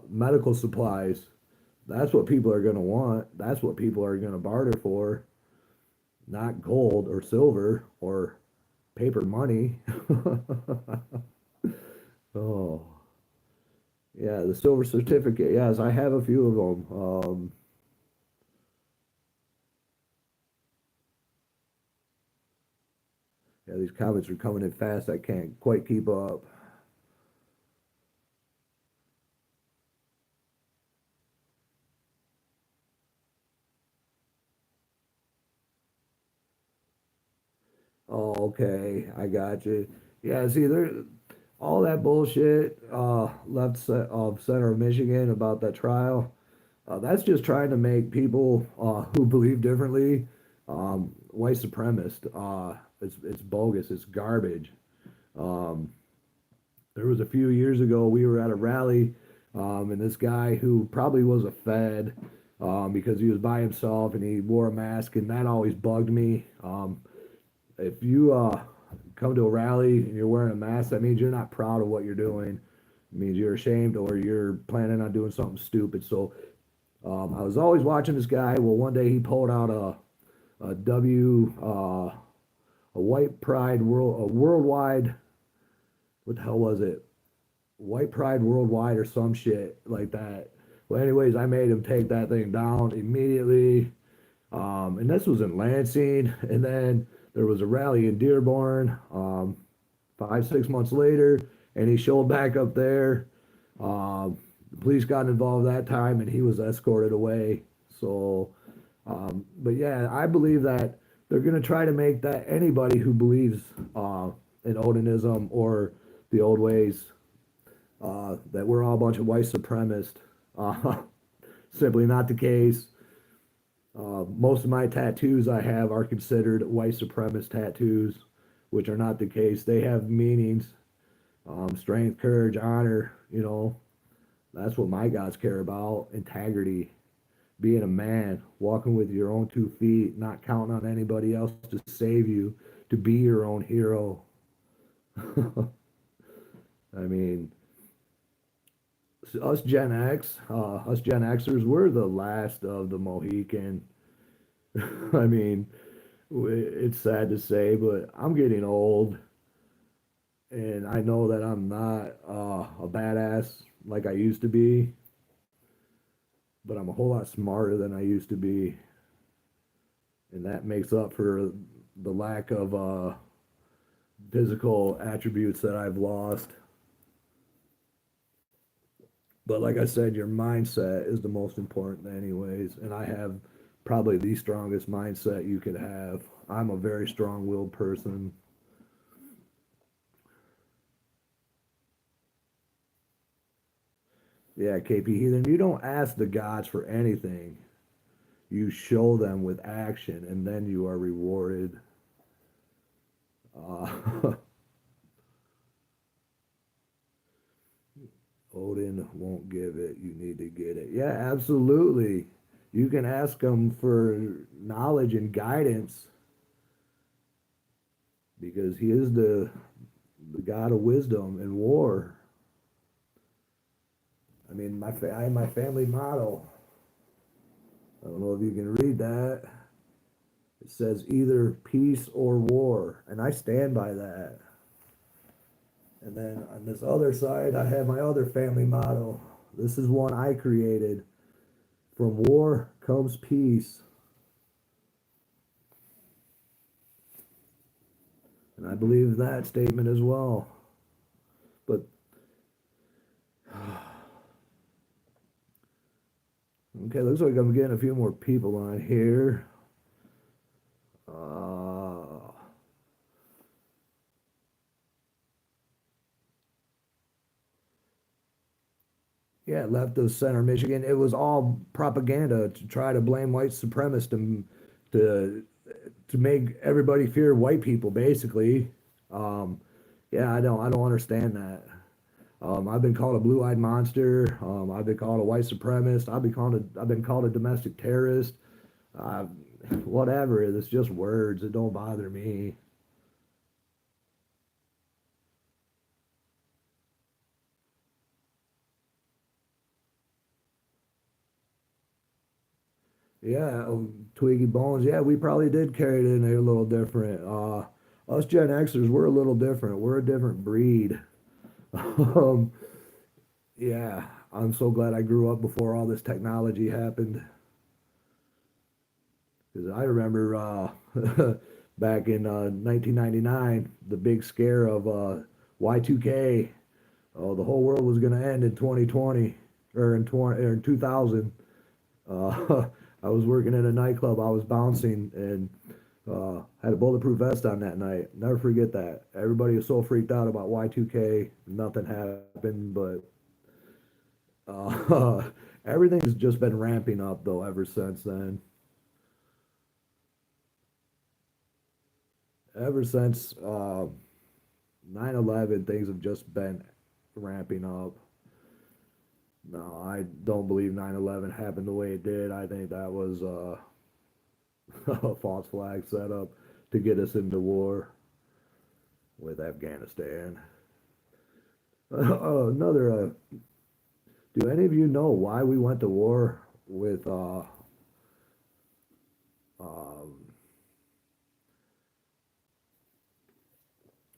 medical supplies. That's what people are going to want. That's what people are going to barter for, not gold or silver or paper money. Oh, Yeah, the silver certificate. Yes, I have a few of them. Yeah, these comments are coming in fast. I can't quite keep up. Oh, okay, I got you. Yeah, see, there, all that bullshit of center of Michigan about that trial. That's just trying to make people who believe differently white supremacist. It's bogus. It's garbage. Um, there was a few years ago we were at a rally, and this guy who probably was a Fed because he was by himself and he wore a mask, and that always bugged me. If you come to a rally and you're wearing a mask, that means you're not proud of what you're doing. It means you're ashamed or you're planning on doing something stupid. So I was always watching this guy. Well, one day he pulled out a W, a white pride world, a worldwide. What the hell was it? White pride worldwide or some shit like that. Well, anyways, I made him take that thing down immediately. And this was in Lansing. And then there was a rally in Dearborn 5, 6 months later, and he showed back up there. The police got involved that time, and he was escorted away. So, but yeah, I believe that they're going to try to make that anybody who believes in Odinism or the old ways that we're all a bunch of white supremacists. Uh, Simply not the case. Most of my tattoos I have are considered white supremacist tattoos, which are not the case. They have meanings, strength, courage, honor. That's what my gods care about. Integrity, being a man, walking with your own 2 feet, not counting on anybody else to save you, to be your own hero. I mean, us Gen Xers, we're the last of the Mohican. I mean, it's sad to say, but I'm getting old, and I know that I'm not a badass like I used to be, but I'm a whole lot smarter than I used to be, and that makes up for the lack of physical attributes that I've lost. But like I said, your mindset is the most important, anyways, and I have probably the strongest mindset you could have. I'm a very strong-willed person. Yeah, KP Heathen, you don't ask the gods for anything. You show them with action, and then you are rewarded. Uh, Odin won't give it. You need to get it. Yeah, absolutely. You can ask him for knowledge and guidance because he is the god of wisdom and war. I mean, I have my family motto. I don't know if you can read that. It says either peace or war, and I stand by that. And then on this other side, I have my other family motto. This is one I created. From war comes peace. And I believe that statement as well. But okay, looks like I'm getting a few more people on here. Uh, yeah, left of center Michigan. It was all propaganda to try to blame white supremacists and to to make everybody fear white people, basically. Um, yeah, I don't understand that. I've been called a blue-eyed monster. I've been called a white supremacist. I've been called a domestic terrorist. Uh, Whatever. It's just words. It don't bother me. Yeah, Twiggy Bones. Yeah, we probably did carry it in there a little different. Us Gen Xers, we're a little different. We're a different breed. um, Yeah, I'm so glad I grew up before all this technology happened. Because I remember back in 1999, the big scare of Y2K. Oh, the whole world was going to end in 2020 or in 2000. I was working in a nightclub. I was bouncing and had a bulletproof vest on that night. Never forget that. Everybody was so freaked out about Y2K. Nothing happened, but everything's just been ramping up though ever since then. Ever since 9/11, things have just been ramping up. No, I don't believe 9/11 happened the way it did. I think that was a false flag set up to get us into war with Afghanistan. Another, do any of you know why we went to war um,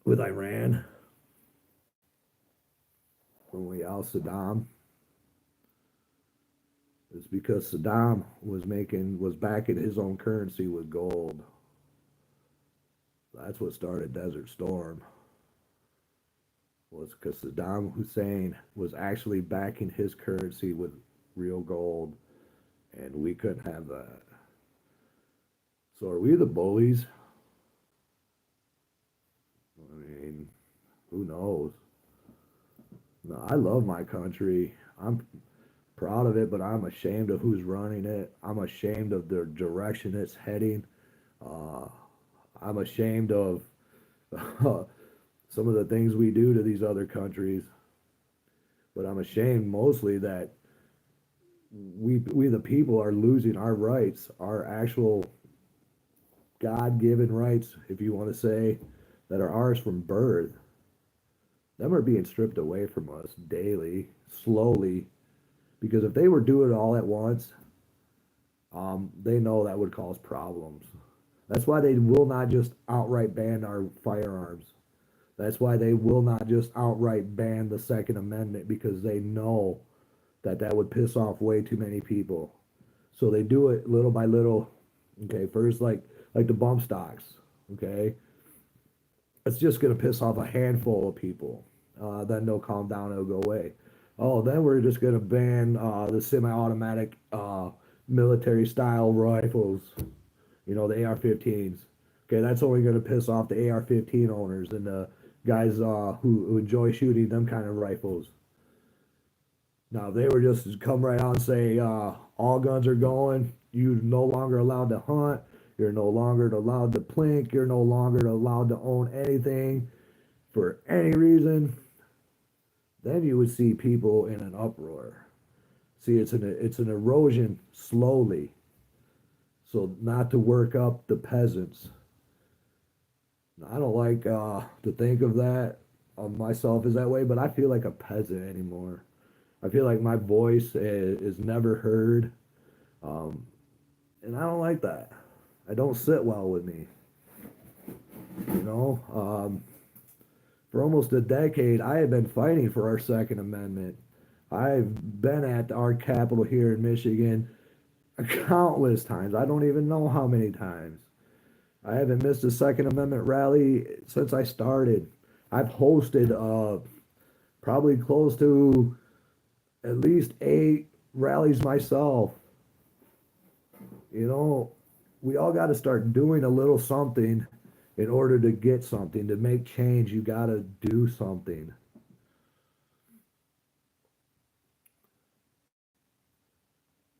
with Iran when we ousted Saddam? It's because Saddam was backing his own currency with gold. That's what started Desert Storm. Was because Saddam Hussein was actually backing his currency with real gold, and we couldn't have that. So are we the bullies? I mean, who knows? No, I love my country. I'm proud of it, but I'm ashamed of who's running it. I'm ashamed of the direction it's heading. Uh, I'm ashamed of some of the things we do to these other countries, but I'm ashamed mostly that we the people are losing our rights, our actual God-given rights, if you want to say, that are ours from birth. Them are being stripped away from us daily, slowly, because if they were doing it all at once, they know that would cause problems. That's why they will not just outright ban our firearms. That's why they will not just outright ban the Second Amendment because they know that that would piss off way too many people. So they do it little by little. Okay, first like the bump stocks. Okay, it's just gonna piss off a handful of people. Then they'll calm down. It'll go away. Oh, then we're just gonna ban the semi-automatic military style rifles. You know, the AR-15s. Okay, that's only gonna piss off the AR-15 owners and the guys who enjoy shooting them kind of rifles. Now, if they were just to come right out and say all guns are going, you're no longer allowed to hunt, you're no longer allowed to plink, you're no longer allowed to own anything for any reason, then you would see people in an uproar. See, it's an erosion slowly, so not to work up the peasants. I don't like to think of that of myself as that way, but I feel like a peasant anymore. I feel like my voice is never heard, um, and I don't like that. I don't sit well with me. You know, for almost a decade, I have been fighting for our Second Amendment. I've been at our capital here in Michigan countless times. I don't even know how many times. I haven't missed a Second Amendment rally since I started. I've hosted probably close to at least 8 rallies myself. You know, we all got to start doing a little something in order to get something. To make change, you got to do something.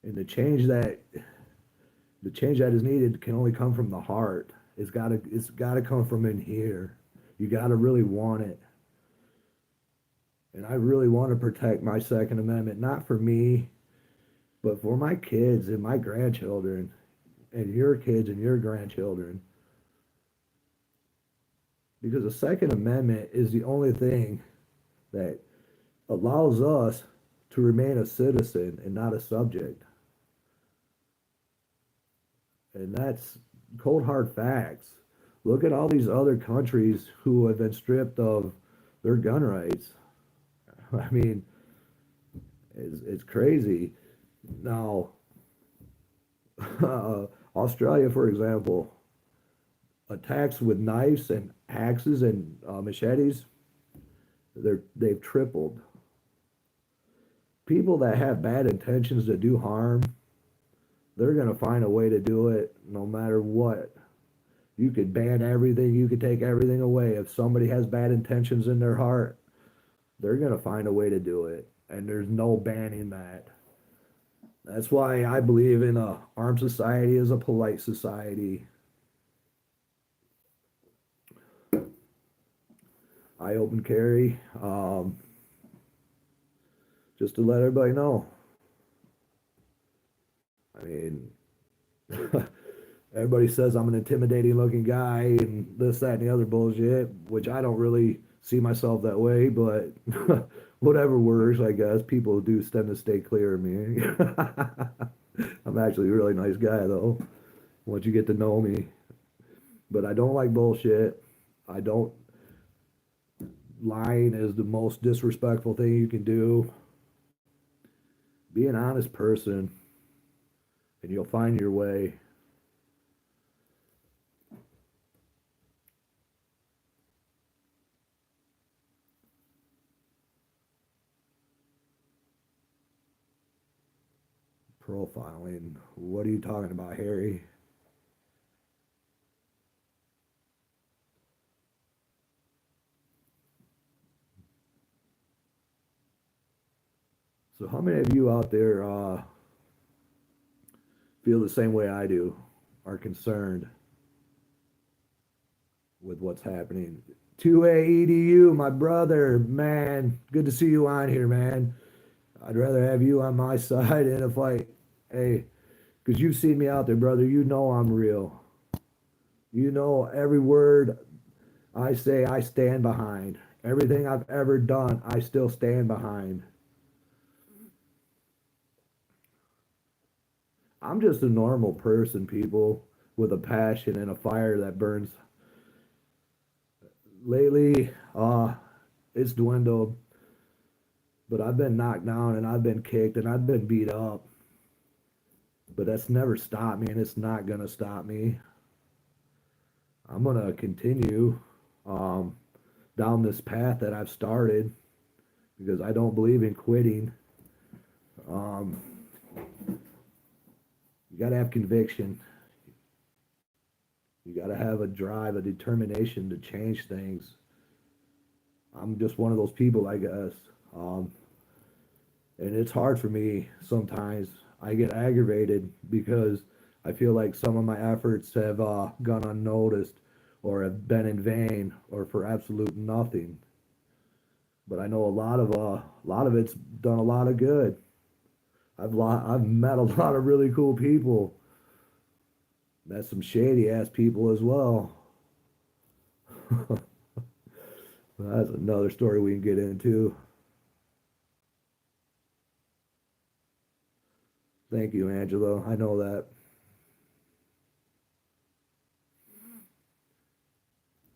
And the change that is needed can only come from the heart. It's got to come from in here. You got to really want it. And I really want to protect my Second Amendment, not for me, but for my kids and my grandchildren and your kids and your grandchildren. Because the Second Amendment is the only thing that allows us to remain a citizen and not a subject. And that's cold hard facts. Look at all these other countries who have been stripped of their gun rights. I mean, It's crazy. Now, Australia, for example, attacks with knives and axes and machetes, they've tripled. People that have bad intentions to do harm, they're gonna find a way to do it no matter what. You could ban everything, you could take everything away. If somebody has bad intentions in their heart, they're gonna find a way to do it. And there's no banning that. That's why I believe in a armed society as a polite society. I open carry, just to let everybody know. I mean, everybody says I'm an intimidating looking guy and this, that, and the other bullshit, which I don't really see myself that way, but whatever works, I guess. People do tend to stay clear of me. I'm actually a really nice guy, though, once you get to know me. But I don't like bullshit. I don't, lying is the most disrespectful thing you can do. Be an honest person, and you'll find your way. Profiling. What are you talking about, Harry? So, how many of you out there feel the same way I do, are concerned with what's happening? 2A EDU, my brother, man, good to see you on here, man. I'd rather have you on my side in a fight. Hey, because you've seen me out there, brother. You know I'm real. You know every word I say, I stand behind. Everything I've ever done, I still stand behind. I'm just a normal person, people, with a passion and a fire that burns. Lately, it's dwindled, but I've been knocked down and I've been kicked and I've been beat up. But that's never stopped me and it's not gonna stop me. I'm gonna continue um, down this path that I've started because I don't believe in quitting. Um, you gotta have conviction. You gotta have a drive, a determination to change things. I'm just one of those people, I guess. Um, and it's hard for me sometimes. I get aggravated because I feel like some of my efforts have gone unnoticed or have been in vain or for absolute nothing. But I know a lot of it's done a lot of good. I've met a lot of really cool people. Met some shady ass people as well. That's another story we can get into. Thank you, Angelo. I know that.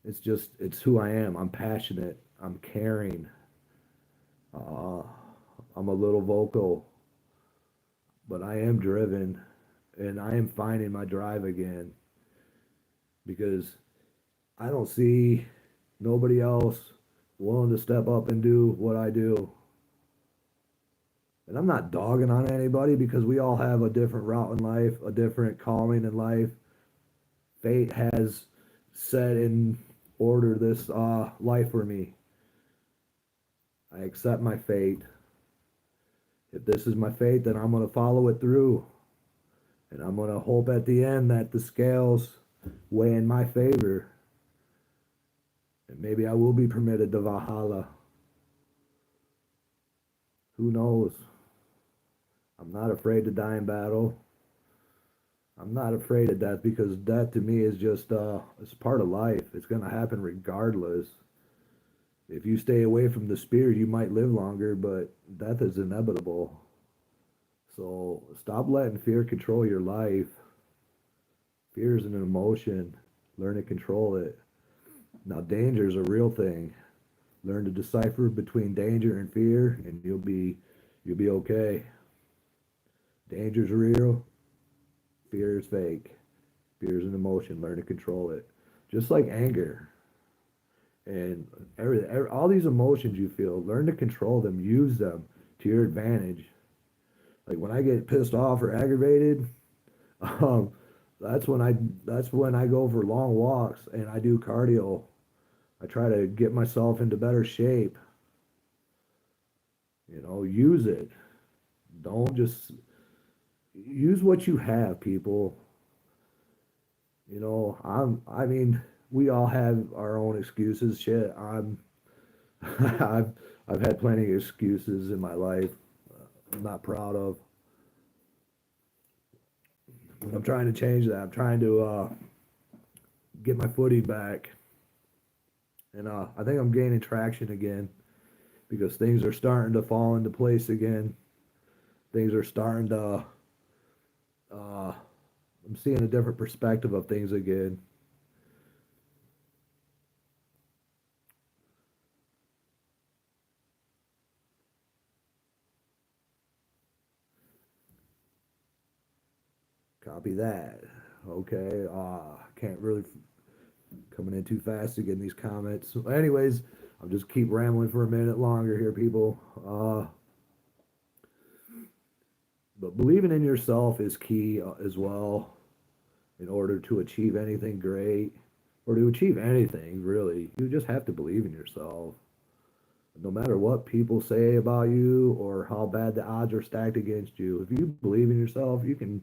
It's who I am. I'm passionate. I'm caring. Uh, I'm a little vocal, but I am driven and I am finding my drive again because I don't see nobody else willing to step up and do what I do. And I'm not dogging on anybody because we all have a different route in life, a different calling in life. Fate has set in order this life for me. I accept my fate. If this is my fate, then I'm going to follow it through. And I'm going to hope at the end that the scales weigh in my favor. And maybe I will be permitted to Valhalla. Who knows? I'm not afraid to die in battle. I'm not afraid of death because death to me is just it's part of life. It's going to happen regardless. If you stay away from the spear, you might live longer, but death is inevitable. So stop letting fear control your life. Fear is an emotion. Learn to control it. Now, danger is a real thing. Learn to decipher between danger and fear, and You'll be okay. Danger's real. Fear is fake. Fear is an emotion. Learn to control it. Just like anger and all these emotions you feel, learn to control them. Use them to your advantage. Like when I get pissed off or aggravated, um, that's when I that's when I go for long walks and I do cardio. I try to get myself into better shape. Use it. Don't just use what you have, people. I mean, we all have our own excuses. Shit, I've, I've had plenty of excuses in my life. I'm not proud of. I'm trying to change that. I'm trying to get my footy back, and I think I'm gaining traction again because things are starting to fall into place again. Things are starting to. Uh, I'm seeing a different perspective of things again. Copy that. Okay. Can't really coming in too fast to get in these comments. So anyways, I'll just keep rambling for a minute longer here, people. But believing in yourself is key as well in order to achieve anything great or to achieve anything, really. You just have to believe in yourself. No matter what people say about you or how bad the odds are stacked against you, if you believe in yourself, you can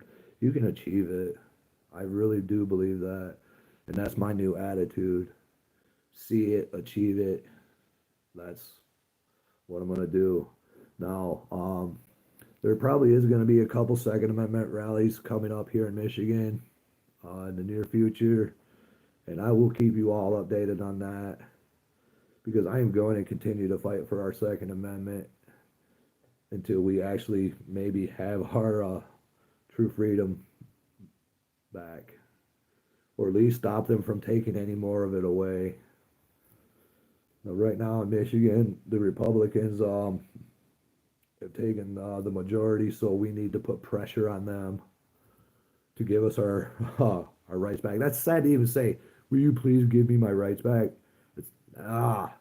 achieve it. I really do believe that. And that's my new attitude. See it, achieve it. That's what I'm gonna do. Now, there probably is going to be a couple Second Amendment rallies coming up here in Michigan in the near future, and I will keep you all updated on that because I am going to continue to fight for our Second Amendment until we actually maybe have our true freedom back, or at least stop them from taking any more of it away. Now, right now in Michigan, the Republicans have taken the majority, so we need to put pressure on them to give us our rights back. That's sad to even say. Will you please give me my rights back? It's, ah,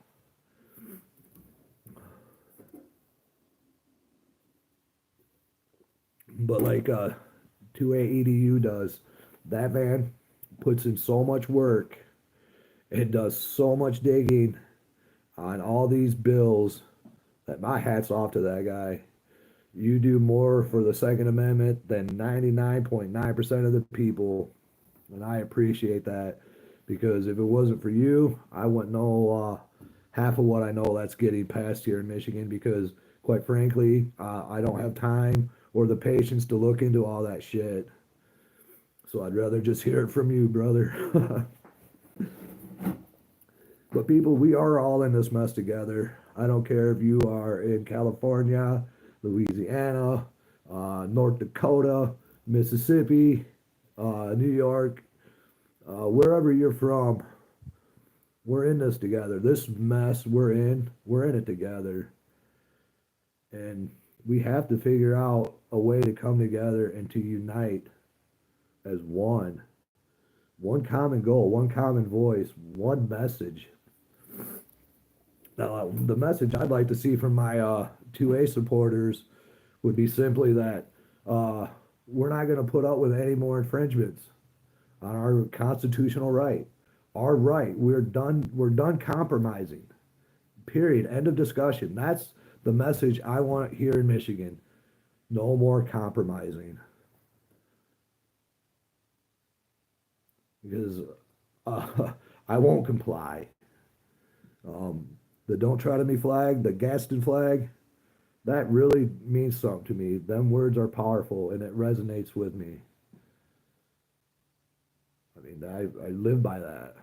but like 2A does, that man puts in so much work and does so much digging on all these bills that my hat's off to that guy. You do more for the Second Amendment than 99.9% of the people, and I appreciate that because if it wasn't for you, I wouldn't know half of what I know that's getting passed here in Michigan because, quite frankly, I don't have time or the patience to look into all that shit. So I'd rather just hear it from you, brother. But people, we are all in this mess together. I don't care if you are in California, Louisiana, North Dakota, Mississippi, New York, wherever you're from, we're in this together. This mess we're in it together. And we have to figure out a way to come together and to unite as one. One common goal, one common voice, one message. Now, the message I'd like to see from my 2A supporters would be simply that we're not going to put up with any more infringements on our constitutional right. Our right. We're done. We're done compromising. Period. End of discussion. That's the message I want here in Michigan. No more compromising. Because I won't comply. Um, the "Don't Try to Me" flag, the Gaston flag, that really means something to me. Them words are powerful and it resonates with me. I mean, I live by that.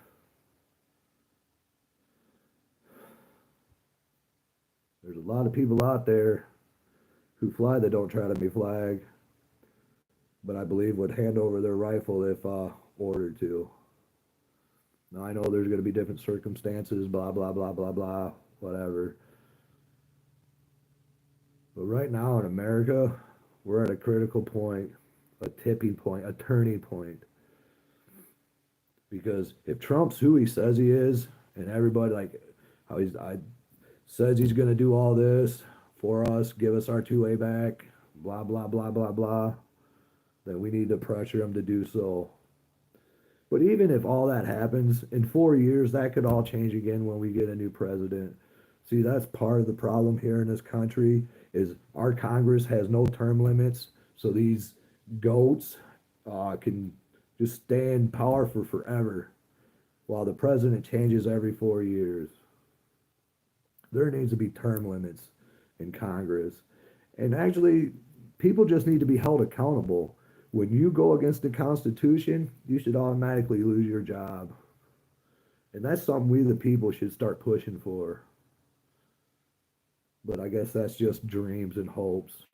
There's a lot of people out there who fly the "Don't Try to Me" flag, but I believe would hand over their rifle if ordered to. Now, I know there's going to be different circumstances, blah, blah, blah, blah, blah, whatever. But right now in America, we're at a critical point, a tipping point, a turning point. Because if Trump's who he says he is, and everybody like how says he's going to do all this for us, give us our two-way back, blah blah blah blah blah, then we need to pressure him to do so. But even if all that happens in 4 years, that could all change again when we get a new president. See, that's part of the problem here in this country is our Congress has no term limits, so these goats can just stay in power for forever, while the president changes every 4 years. There needs to be term limits in Congress. And actually, people just need to be held accountable. When you go against the Constitution, you should automatically lose your job. And that's something we, the people, should start pushing for. But I guess that's just dreams and hopes.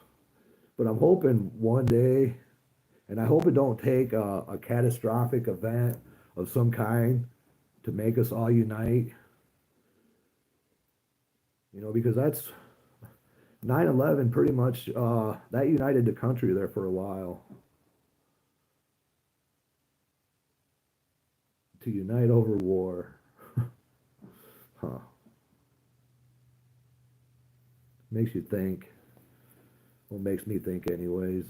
But I'm hoping one day, and I hope it don't take a catastrophic event of some kind to make us all unite. Because that's 9/11 pretty much that united the country there for a while. To unite over war. Huh. Makes you think. Well, makes me think anyways.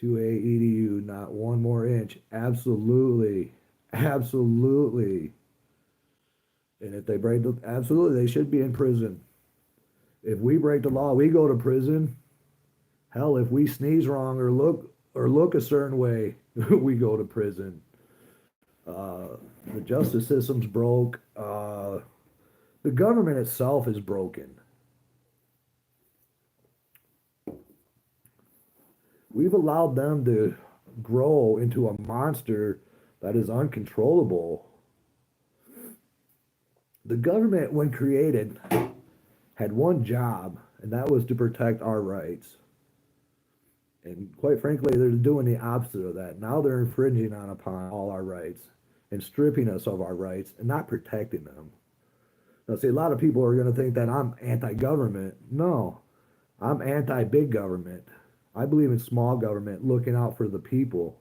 2A EDU, not one more inch. Absolutely. Absolutely. And if they break absolutely, they should be in prison. If we break the law, we go to prison. Hell, if we sneeze wrong or look a certain way, we go to prison. The justice system's broke. The government itself is broken. We've allowed them to grow into a monster that is uncontrollable. The government, when created, had one job, and that was to protect our rights. And quite frankly, they're doing the opposite of that. Now they're infringing upon all our rights and stripping us of our rights and not protecting them. Now, see, a lot of people are going to think that I'm anti-government. No, I'm anti-big government. I believe in small government looking out for the people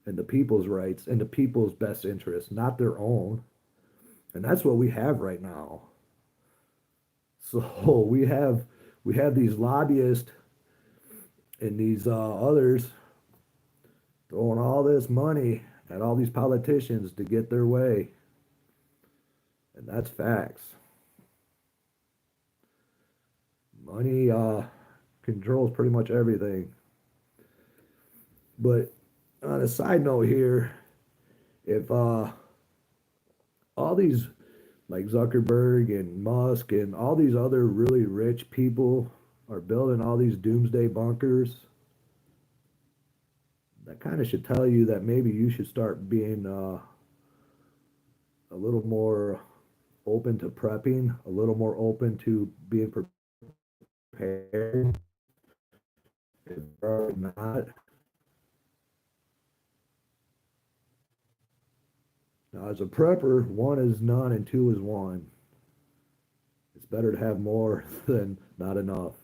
and the people's rights and the people's best interests, not their own. And that's what we have right now. So we have these lobbyists and these others throwing all this money at all these politicians to get their way. And that's facts. Money controls pretty much everything. But on a side note here, if all these like Zuckerberg and Musk and all these other really rich people are building all these doomsday bunkers, that kind of should tell you that maybe you should start being a little more open to prepping, a little more open to being prepared. If you're not, now as a prepper, one is none and two is one. It's better to have more than not enough.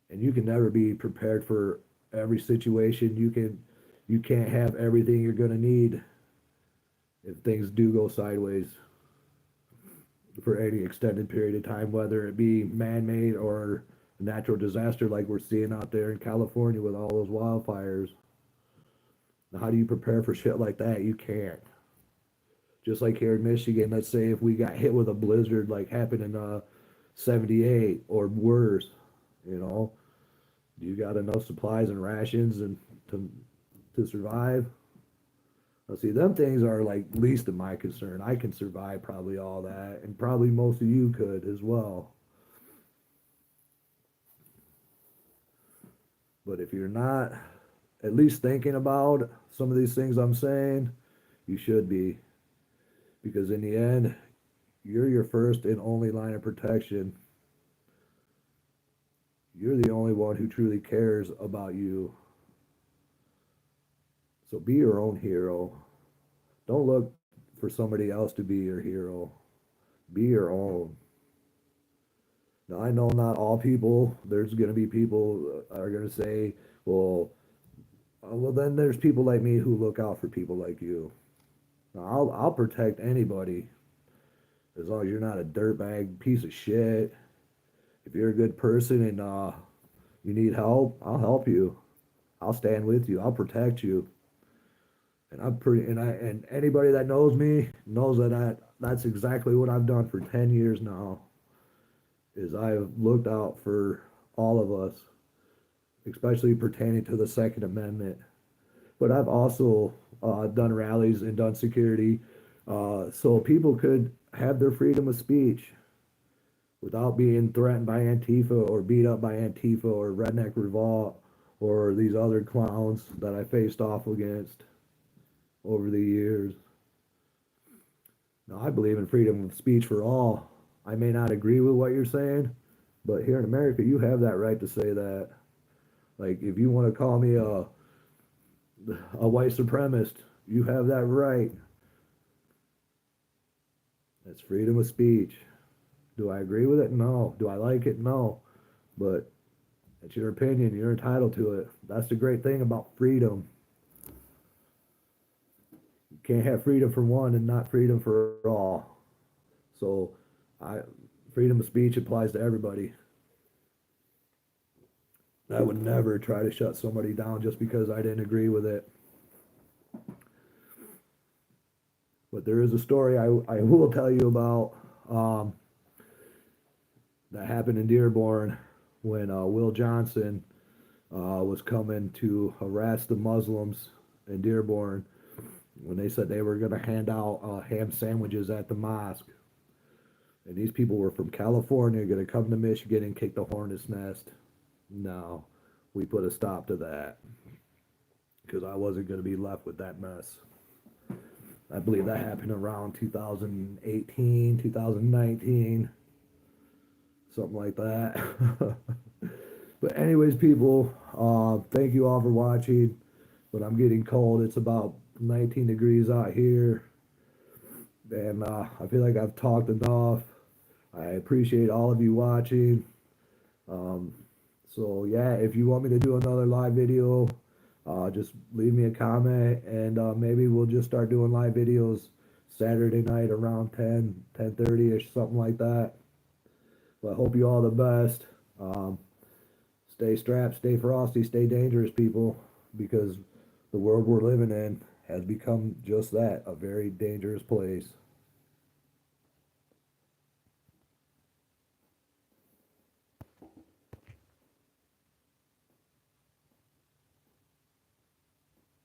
And you can never be prepared for every situation. You can't have everything you're going to need if things do go sideways for any extended period of time, whether it be man-made or a natural disaster like we're seeing out there in California with all those wildfires. Now, how do you prepare for shit like that? You can't. Just like here in Michigan, let's say if we got hit with a blizzard like happened in '78 or worse, you know, you got enough supplies and rations and to survive? Now, see, them things are like least of my concern. I can survive probably all that, and probably most of you could as well. But if you're not at least thinking about some of these things I'm saying, you should be. Because in the end, you're your first and only line of protection. You're the only one who truly cares about you. So be your own hero. Don't look for somebody else to be your hero. Be your own. Now, I know not all people, there's going to be people are going to say, well, well, then there's people like me who look out for people like you. Now, I'll protect anybody as long as you're not a dirtbag piece of shit. If you're a good person and you need help, I'll help you. I'll stand with you. I'll protect you. And I'm pretty and anybody that knows me knows that that's exactly what I've done for 10 years now. Is I've looked out for all of us, especially pertaining to the Second Amendment. But I've also done rallies and done security, so people could have their freedom of speech without being threatened by Antifa or beat up by Antifa or Redneck Revolt or these other clowns that I faced off against over the years. Now, I believe in freedom of speech for all. I may not agree with what you're saying, but here in America, you have that right to say that. Like, if you want to call me a white supremacist, you have that right. That's freedom of speech. Do I agree with it? No. Do I like it? No. But it's your opinion. You're entitled to it. That's the great thing about freedom. You can't have freedom for one and not freedom for all. So, I freedom of speech applies to everybody. I would never try to shut somebody down just because I didn't agree with it. But there is a story I will tell you about that happened in Dearborn when Will Johnson was coming to harass the Muslims in Dearborn when they said they were going to hand out ham sandwiches at the mosque. And these people were from California, going to come to Michigan and kick the hornet's nest. No, we put a stop to that because I wasn't going to be left with that mess. I believe that happened around 2018, 2019, something like that. But anyways, people, thank you all for watching. But I'm getting cold. It's about 19 degrees out here. And I feel like I've talked enough. I appreciate all of you watching. Um, so yeah, if you want me to do another live video, just leave me a comment and maybe we'll just start doing live videos Saturday night around 10:30ish, something like that. But I hope you all the best. Stay strapped, stay frosty, stay dangerous, people, because the world we're living in has become just that, a very dangerous place.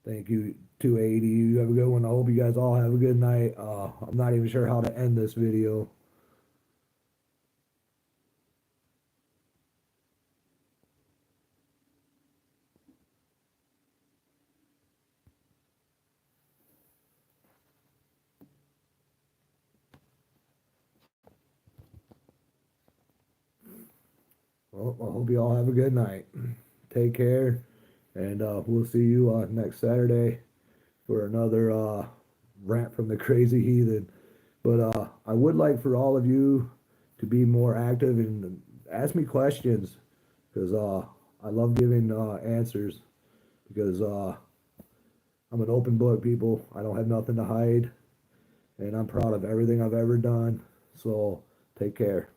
Thank you, 280. You have a good one. I hope you guys all have a good night. I'm not even sure how to end this video. Well, I hope you all have a good night. Take care, and we'll see you next Saturday for another rant from the crazy heathen. But I would like for all of you to be more active and ask me questions because I love giving answers because I'm an open book, people. I don't have nothing to hide, and I'm proud of everything I've ever done. So take care.